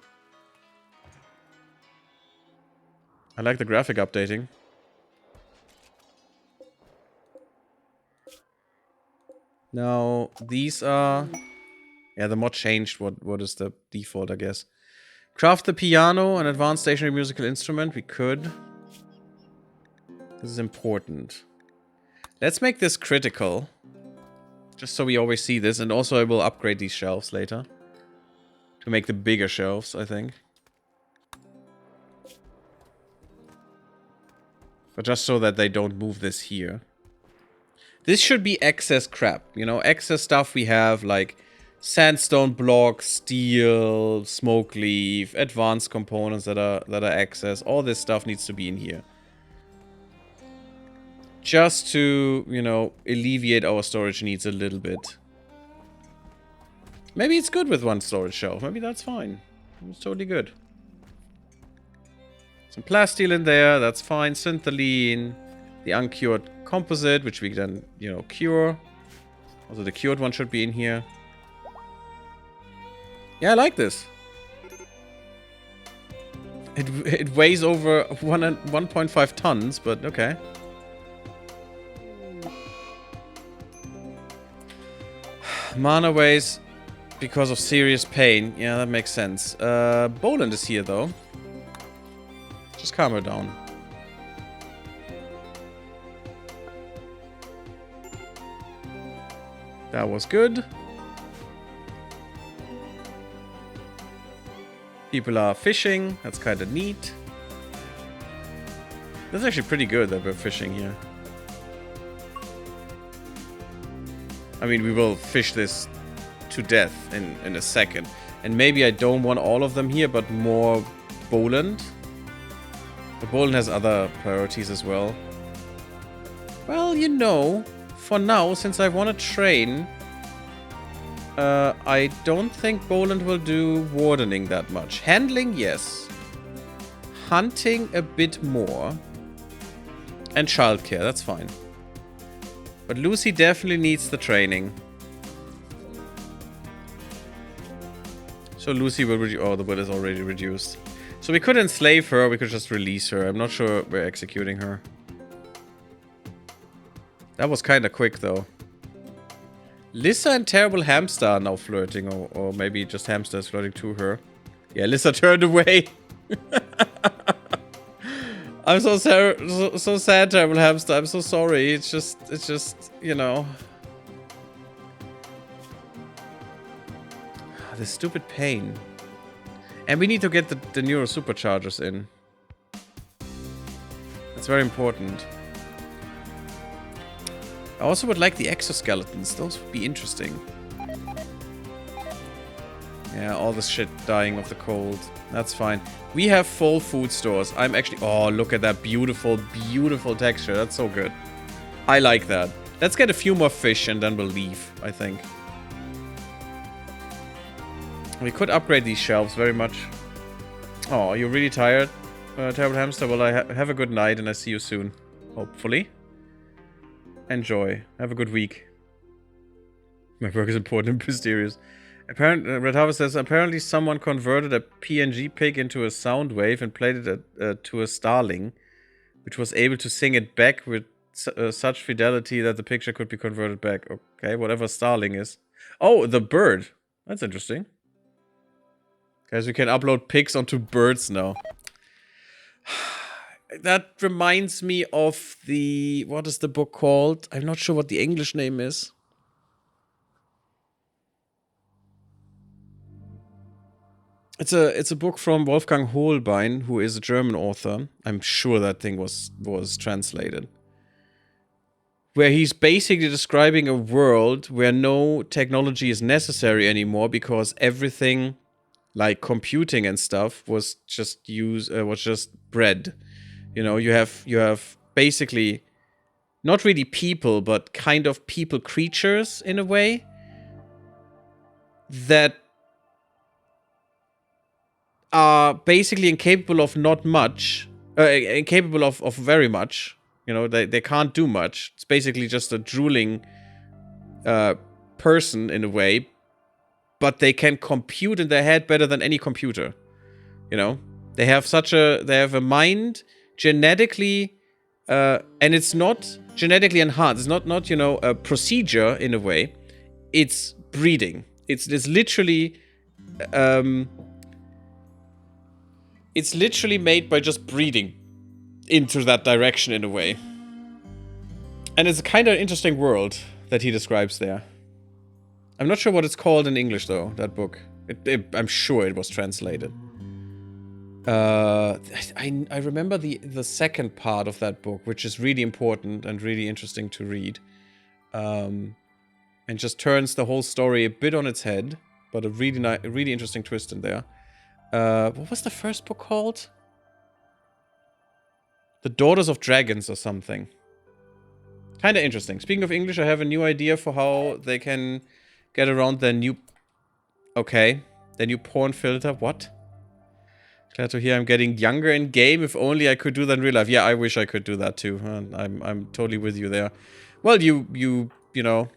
I like the graphic updating. Now, these are... Yeah, the mod changed what is the default, I guess. Craft the piano, an advanced stationary musical instrument. We could. This is important. Let's make this critical. Just so we always see this. And also I will upgrade these shelves later. To make the bigger shelves, I think. But just so that they don't move this here. This should be excess crap. You know, excess stuff we have like sandstone blocks, steel, smoke leaf, advanced components that are excess. All this stuff needs to be in here. Just to, you know, alleviate our storage needs a little bit. Maybe it's good with one storage shelf. Maybe that's fine. It's totally good. Some plasteel in there. That's fine. Syntholine. The uncured composite, which we then, you know, cure. Also, the cured one should be in here. Yeah, I like this. It weighs over 1.5 tons, but okay. Mana weighs because of serious pain. Yeah, that makes sense. Boland is here, though. Just calm her down. That was good. People are fishing. That's kind of neat. That's actually pretty good that we're fishing here. I mean, we will fish this to death in a second. And maybe I don't want all of them here, but more Boland. The Boland has other priorities as well. Well, you know, for now, since I want to train, I don't think Boland will do wardening that much. Handling, yes. Hunting, a bit more. And childcare, that's fine. But Lucy definitely needs the training. So Lucy will reduce... Oh, the will is already reduced. So we could enslave her, we could just release her. I'm not sure we're executing her. That was kind of quick, though. Lissa and Terrible Hamster are now flirting, or maybe just Hamster is flirting to her. Yeah, Lissa turned away. I'm so sad, Terrible Hamster. I'm so sorry. It's just, you know. This stupid pain. And we need to get the neuro superchargers in. That's very important. I also would like the exoskeletons. Those would be interesting. Yeah, all this shit dying of the cold. That's fine. We have full food stores. I'm actually... Oh, look at that beautiful, beautiful texture. That's so good. I like that. Let's get a few more fish and then we'll leave, I think. We could upgrade these shelves very much. Oh, you're really tired, Terrible Hamster? Well, have a good night and I see you soon. Hopefully. Enjoy. Have a good week. My work is important and mysterious. Apparently, Red Harvest says, apparently someone converted a PNG pig into a sound wave and played it to a starling, which was able to sing it back with such fidelity that the picture could be converted back. Okay, whatever starling is. Oh, the bird. That's interesting. Guys, we can upload pigs onto birds now. That reminds me of the... What is the book called? I'm not sure what the English name is. It's a book from Wolfgang Holbein, who is a German author. I'm sure that thing was translated. Where he's basically describing a world where no technology is necessary anymore because everything, like computing and stuff, was just bred. You know, you have basically not really people, but kind of people creatures in a way that are basically incapable of not much, incapable of very much. You know, they can't do much. It's basically just a drooling person in a way, but they can compute in their head better than any computer. You know, they have a mind genetically, and it's not genetically enhanced. It's not you know, a procedure in a way. It's breeding. It's literally, it's literally made by just breeding into that direction in a way. And it's a kind of interesting world that he describes there. I'm not sure what it's called in English, though, that book. I'm sure it was translated. I remember the second part of that book, which is really important and really interesting to read. And just turns the whole story a bit on its head, but a really interesting twist in there. What was the first book called? The Daughters of Dragons or something. Kind of interesting. Speaking of English, I have a new idea for how they can get around their new... Okay. Their new porn filter. What? Glad to hear I'm getting younger in game. If only I could do that in real life. Yeah, I wish I could do that too. I'm totally with you there. Well, you know,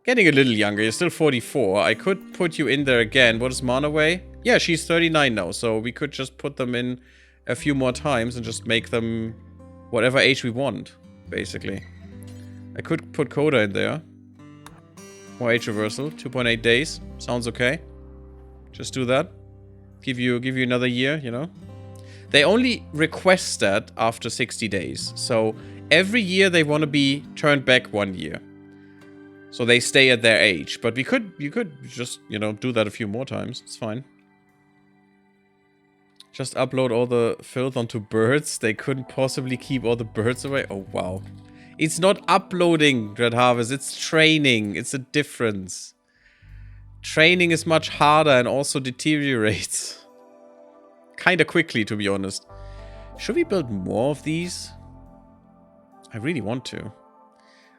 getting a little younger. You're still 44. I could put you in there again. What is Mana weigh? Yeah, she's 39 now. So we could just put them in a few more times and just make them whatever age we want, basically. I could put Coda in there. More age reversal. 2.8 days. Sounds okay. Just do that. Give you another year, you know. They only request that after 60 days. So every year they want to be turned back 1 year. So they stay at their age. But you could just, you know, do that a few more times. It's fine. Just upload all the filth onto birds. They couldn't possibly keep all the birds away. Oh, wow. It's not uploading, Dread Harvest. It's training. It's a difference. Training is much harder and also deteriorates. Kinda quickly, to be honest. Should we build more of these? I really want to.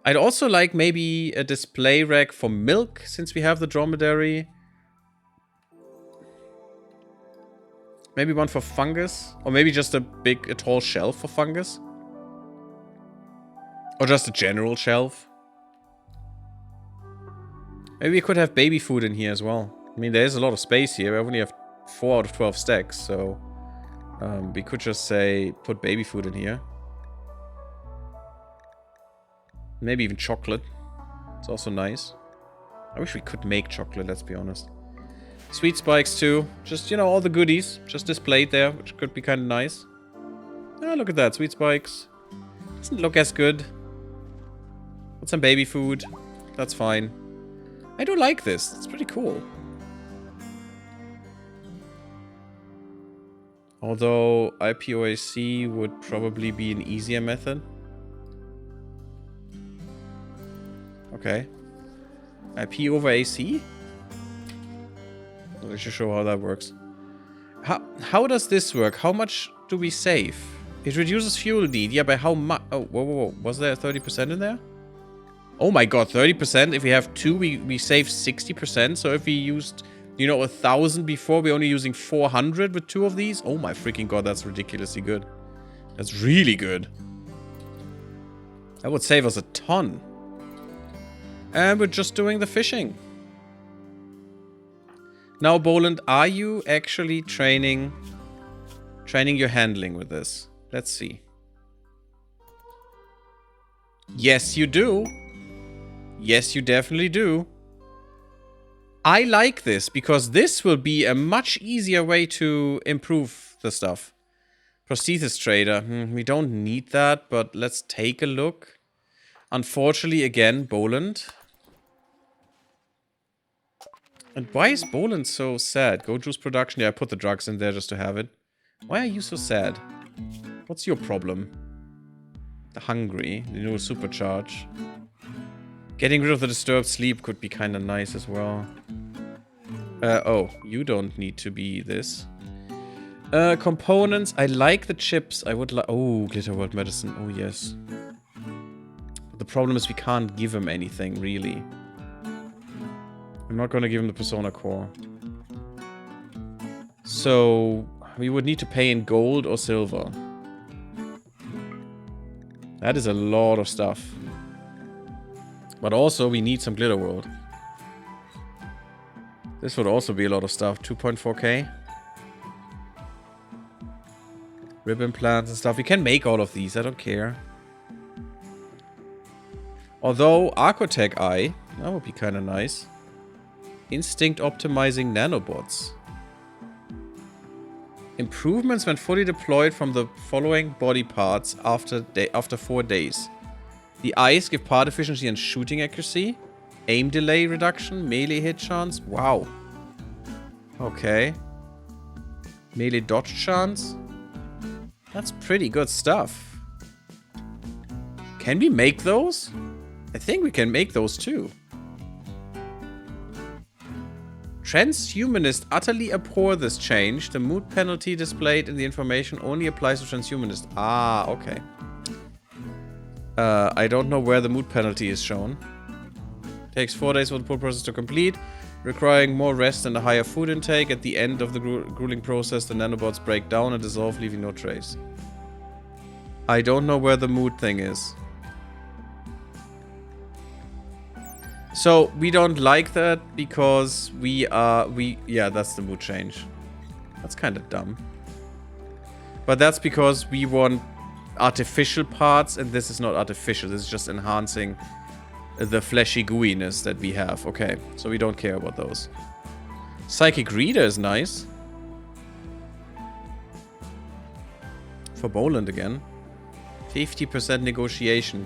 I'd also like maybe a display rack for milk, since we have the dromedary. Maybe one for fungus. Or maybe just a tall shelf for fungus. Or just a general shelf. Maybe we could have baby food in here as well. I mean, there's a lot of space here. We only have 4 out of 12 stacks, so... we could just say, put baby food in here. Maybe even chocolate. It's also nice. I wish we could make chocolate, let's be honest. Sweet spikes too. Just, you know, all the goodies. Just displayed there, which could be kind of nice. Ah, look at that. Sweet spikes. Doesn't look as good. Put some baby food. That's fine. I do like this. It's pretty cool. Although IPOAC would probably be an easier method. Okay. IP over AC? Let's just show how that works. How does this work? How much do we save? It reduces fuel need. Yeah, by how much? Oh, whoa. Was there 30% in there? Oh my god, 30%? If we have 2, we save 60%. So if we used, you know, 1,000 before, we're only using 400 with 2 of these? Oh my freaking god, that's ridiculously good. That's really good. That would save us a ton. And we're just doing the fishing. Now, Boland, are you actually training your handling with this? Let's see. Yes, you do. Yes, you definitely do. I like this, because this will be a much easier way to improve the stuff. Prosthesis trader. We don't need that, but let's take a look. Unfortunately, again, Boland. And why is Boland so sad? Go juice production. Yeah, I put the drugs in there just to have it. Why are you so sad? What's your problem? Hungry. The new supercharge. Getting rid of the disturbed sleep could be kind of nice as well. Oh, you don't need to be this. Components. I like the chips. I would like... Oh, Glitter World Medicine. Oh, yes. The problem is we can't give him anything, really. I'm not going to give him the Persona Core. So, we would need to pay in gold or silver. That is a lot of stuff. But also, we need some Glitter World. This would also be a lot of stuff. 2.4k. Rib implants and stuff. We can make all of these. I don't care. Although, Archotech Eye. That would be kind of nice. Instinct optimizing nanobots. Improvements when fully deployed from the following body parts after 4 days. The eyes give part efficiency and shooting accuracy. Aim delay reduction. Melee hit chance. Wow. Okay. Melee dodge chance. That's pretty good stuff. Can we make those? I think we can make those too. Transhumanists utterly abhor this change. The mood penalty displayed in the information only applies to transhumanists. Ah, okay. I don't know where the mood penalty is shown. Takes 4 days for the pull process to complete, requiring more rest and a higher food intake. At the end of the grueling process, the nanobots break down and dissolve, leaving no trace. I don't know where the mood thing is. So, we don't like that because yeah, that's the mood change. That's kind of dumb. But that's because we want artificial parts, and this is not artificial. This is just enhancing the fleshy gooiness that we have. Okay, so we don't care about those. Psychic Reader is nice. For Boland again. 50% negotiation.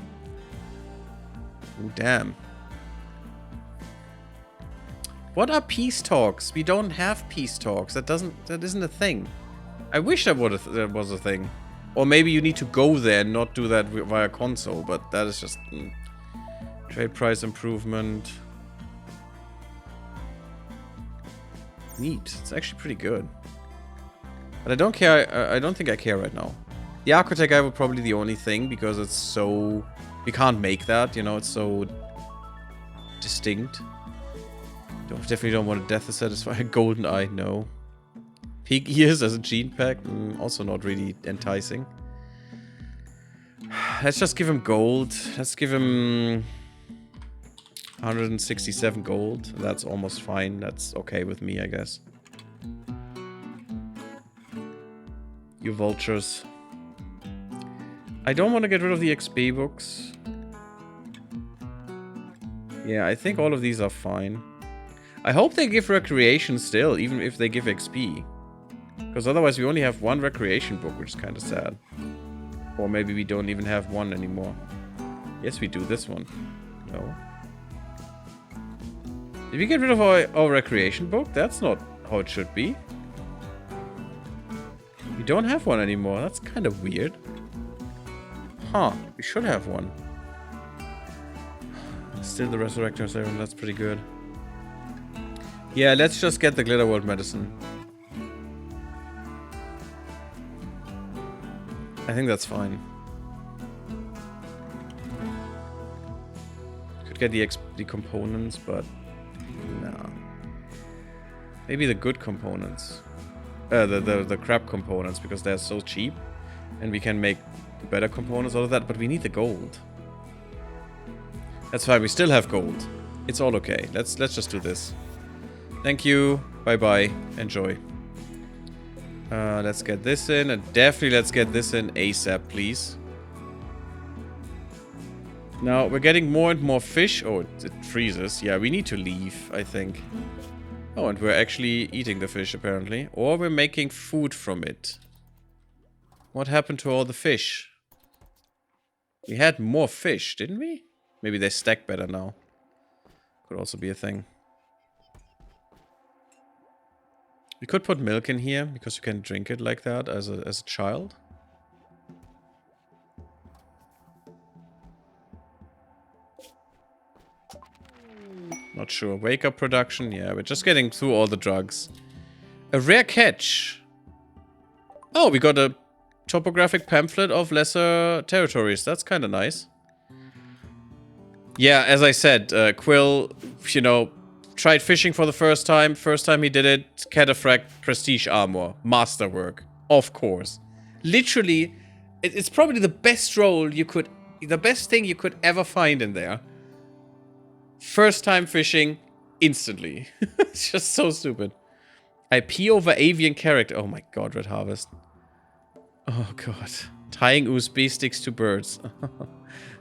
Ooh, damn. What are peace talks? We don't have peace talks. That isn't a thing. I wish that was a thing. Or maybe you need to go there and not do that via console, but that is just... Trade price improvement. Neat. It's actually pretty good. But I don't care. I don't think I care right now. The Architect guy would probably be the only thing because it's so... We can't make that, you know, it's so distinct. Definitely don't want a death to satisfy. Golden Eye, no. Pig ears as a gene pack, also not really enticing. Let's just give him gold. Let's give him 167 gold. That's almost fine. That's okay with me, I guess. You vultures. I don't want to get rid of the XP books. Yeah, I think all of these are fine. I hope they give recreation still, even if they give XP. Because otherwise we only have one recreation book, which is kind of sad. Or maybe we don't even have one anymore. Yes, we do. This one. No. Did we get rid of our recreation book? That's not how it should be. We don't have one anymore. That's kind of weird. Huh. We should have one. Still the Resurrector Serum. That's pretty good. Yeah, let's just get the Glitter World medicine. I think that's fine. Could get the components, but nah. Maybe the good components. The crap components, because they're so cheap. And we can make better components out of that, but we need the gold. That's fine, we still have gold. It's all okay. Let's just do this. Thank you. Bye-bye. Enjoy. Let's get this in. And definitely let's get this in ASAP, please. Now, we're getting more and more fish. Oh, it freezes. Yeah, we need to leave, I think. Oh, and we're actually eating the fish, apparently. Or we're making food from it. What happened to all the fish? We had more fish, didn't we? Maybe they stack better now. Could also be a thing. We could put milk in here, because you can drink it like that as a child. Not sure. Wake up production. Yeah, we're just getting through all the drugs. A rare catch. Oh, we got a topographic pamphlet of lesser territories. That's kind of nice. Yeah, as I said, Quill, you know, tried fishing for the first time. First time he did it, Cataphract Prestige Armor. Masterwork. Of course. Literally, it's probably the best role you could... The best thing you could ever find in there. First time fishing, instantly. It's just so stupid. IP over avian character. Oh my god, Red Harvest. Oh god. Tying USB sticks to birds.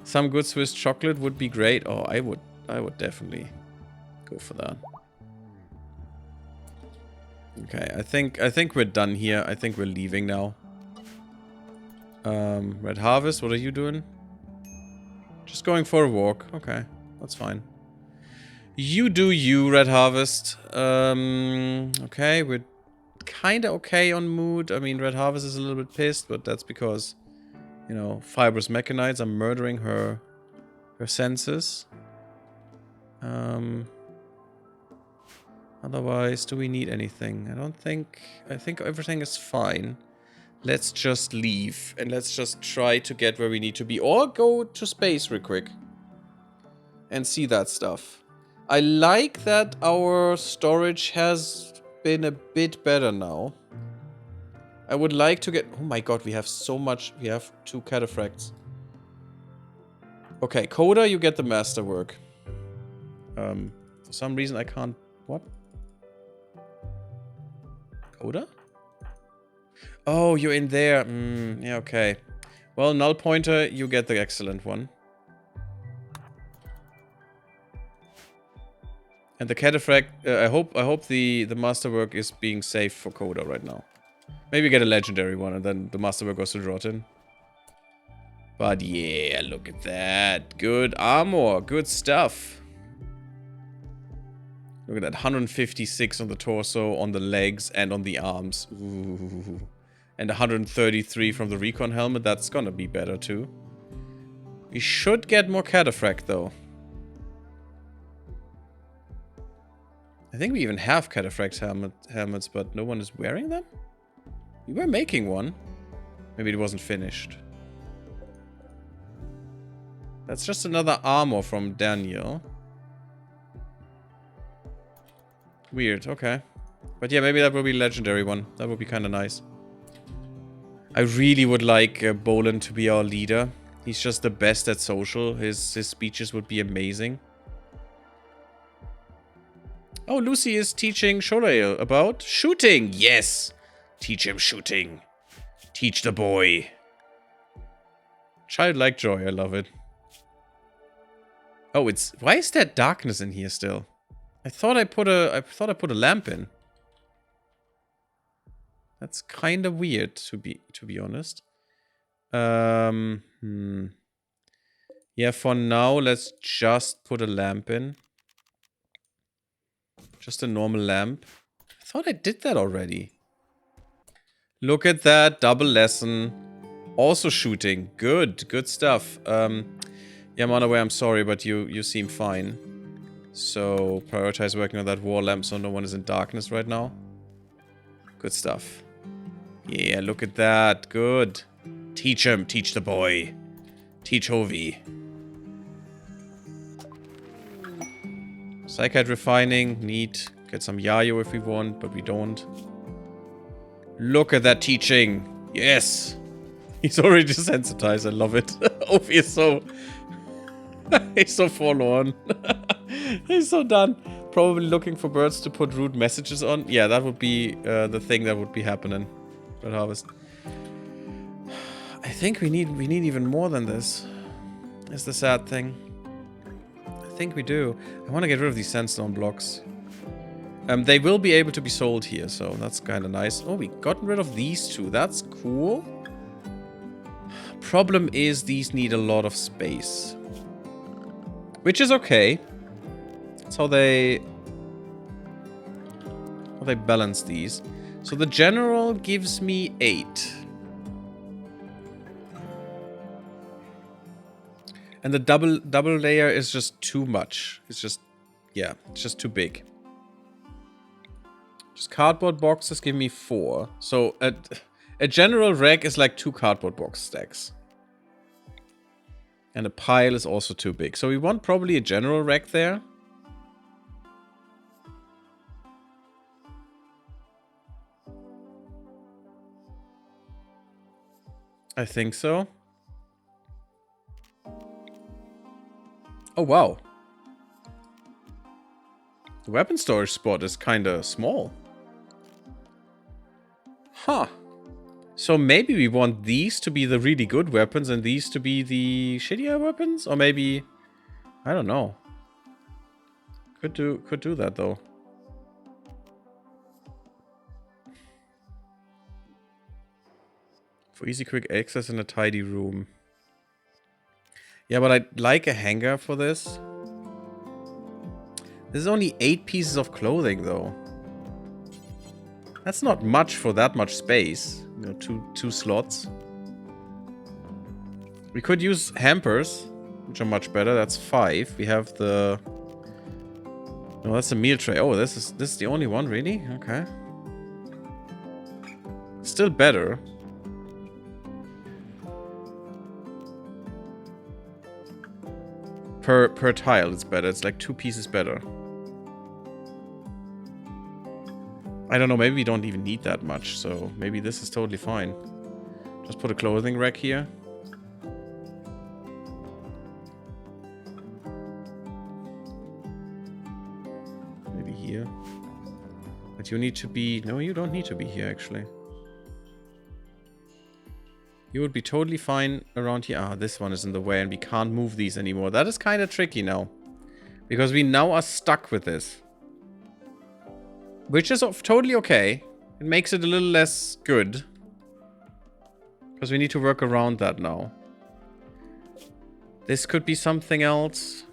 Some good Swiss chocolate would be great. Oh, I would definitely go for that. Okay, I think we're done here. I think we're leaving now. Red Harvest, what are you doing? Just going for a walk. Okay, that's fine. You do you, Red Harvest. Okay, we're kinda okay on mood. I mean, Red Harvest is a little bit pissed, but that's because, you know, fibrous mechanites are murdering her senses. Otherwise, do we need anything? I think everything is fine. Let's just leave and let's just try to get where we need to be, or go to space real quick and see that stuff. I like that our storage has been a bit better now. I would like to get... Oh my god, we have so much. We have 2 cataphracts. Okay, Coda, you get the masterwork. For some reason I can't... What? Coda? Oh, you're in there. Yeah, okay. Well, Null Pointer, you get the excellent one. And the cataphract, I hope the masterwork is being safe for Coda right now. Maybe get a legendary one and then the masterwork goes to Rotten. But yeah, look at that. Good armor, good stuff. Look at that, 156 on the torso, on the legs, and on the arms. Ooh. And 133 from the recon helmet, that's gonna be better too. We should get more cataphract though. I think we even have cataphract helmets, but no one is wearing them? We were making one. Maybe it wasn't finished. That's just another armor from Daniel. Weird, okay. But yeah, maybe that will be a legendary one. That would be kind of nice. I really would like Bolin to be our leader. He's just the best at social. His speeches would be amazing. Oh, Lucy is teaching Shorail about shooting. Yes! Teach him shooting. Teach the boy. Childlike joy, I love it. Oh, it's... Why is there darkness in here still? I thought I put a lamp in. That's kind of weird, to be honest. Yeah, for now, let's just put a lamp in. Just a normal lamp. I thought I did that already. Look at that. Double lesson. Also shooting. Good stuff. Yeah, Monaway, I'm sorry, but you seem fine. So, prioritize working on that war lamp so no one is in darkness right now. Good stuff. Yeah, look at that. Good. Teach him. Teach the boy. Teach Hovi. Psychite refining. Neat. Get some Yayo if we want, but we don't. Look at that teaching. Yes. He's already desensitized. I love it. Ovi is so... He's so forlorn. He's so done. Probably looking for birds to put rude messages on. Yeah, that would be the thing that would be happening. Red Harvest. I think we need even more than this. Is the sad thing. I think we do. I want to get rid of these sandstone blocks. They will be able to be sold here, so that's kind of nice. Oh, we got rid of these 2. That's cool. Problem is these need a lot of space. Which is okay. That's how they balance these. So the general gives me 8. And the double layer is just too much. It's just, yeah, it's just too big. Just cardboard boxes give me 4. So a general rack is like 2 cardboard box stacks. And a pile is also too big. So we want probably a general rack there. I think so. Oh, wow. The weapon storage spot is kind of small. Huh. So maybe we want these to be the really good weapons and these to be the shittier weapons? Or maybe... I don't know. Could do that, though. For easy quick access in a tidy room. Yeah, but I'd like a hanger for this. This is only 8 pieces of clothing, though. That's not much for that much space. You know, two slots. We could use hampers, which are much better. That's 5. We have the... No, that's a meal tray. Oh, this is the only one, really? Okay. Still better. Per tile, it's better. It's like 2 pieces better. I don't know, maybe we don't even need that much, so maybe this is totally fine. Just put a clothing rack here. Maybe here. But you need to be... No, you don't need to be here, actually. You would be totally fine around here. Ah, this one is in the way and we can't move these anymore. That is kind of tricky now. Because we now are stuck with this. Which is totally okay. It makes it a little less good. Because we need to work around that now. This could be something else.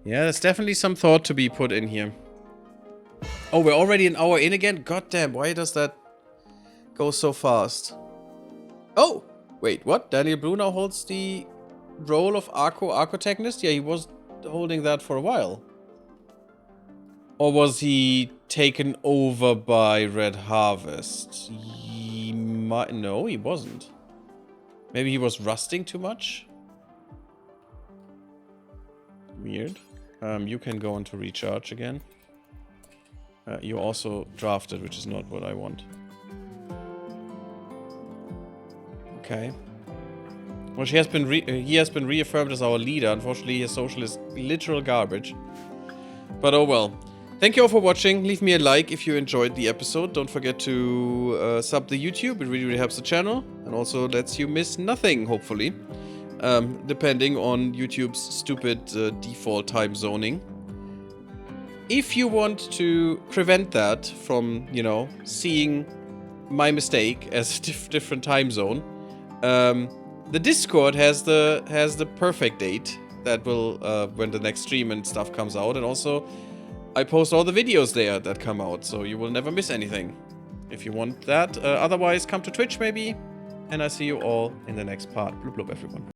Yeah, there's definitely some thought to be put in here. Oh, we're already an hour in again? God damn, why does that go so fast? Oh! Wait, what? Daniel Blue now holds the role of Architectist? Yeah, he was holding that for a while. Or was he taken over by Red Harvest? No, he wasn't. Maybe he was rusting too much? Weird. You can go into recharge again. You also drafted, which is not what I want. Okay. Well, he has been reaffirmed as our leader. Unfortunately, his social is literal garbage. But oh well. Thank you all for watching. Leave me a like if you enjoyed the episode. Don't forget to sub the YouTube. It really, really helps the channel. And also lets you miss nothing, hopefully. Depending on YouTube's stupid default time zoning. If you want to prevent that from, you know, seeing my mistake as a different time zone, the Discord has the perfect date that will when the next stream and stuff comes out, and also I post all the videos there that come out, so you will never miss anything. If you want that, otherwise come to Twitch maybe, and I see you all in the next part. Blub blub, everyone.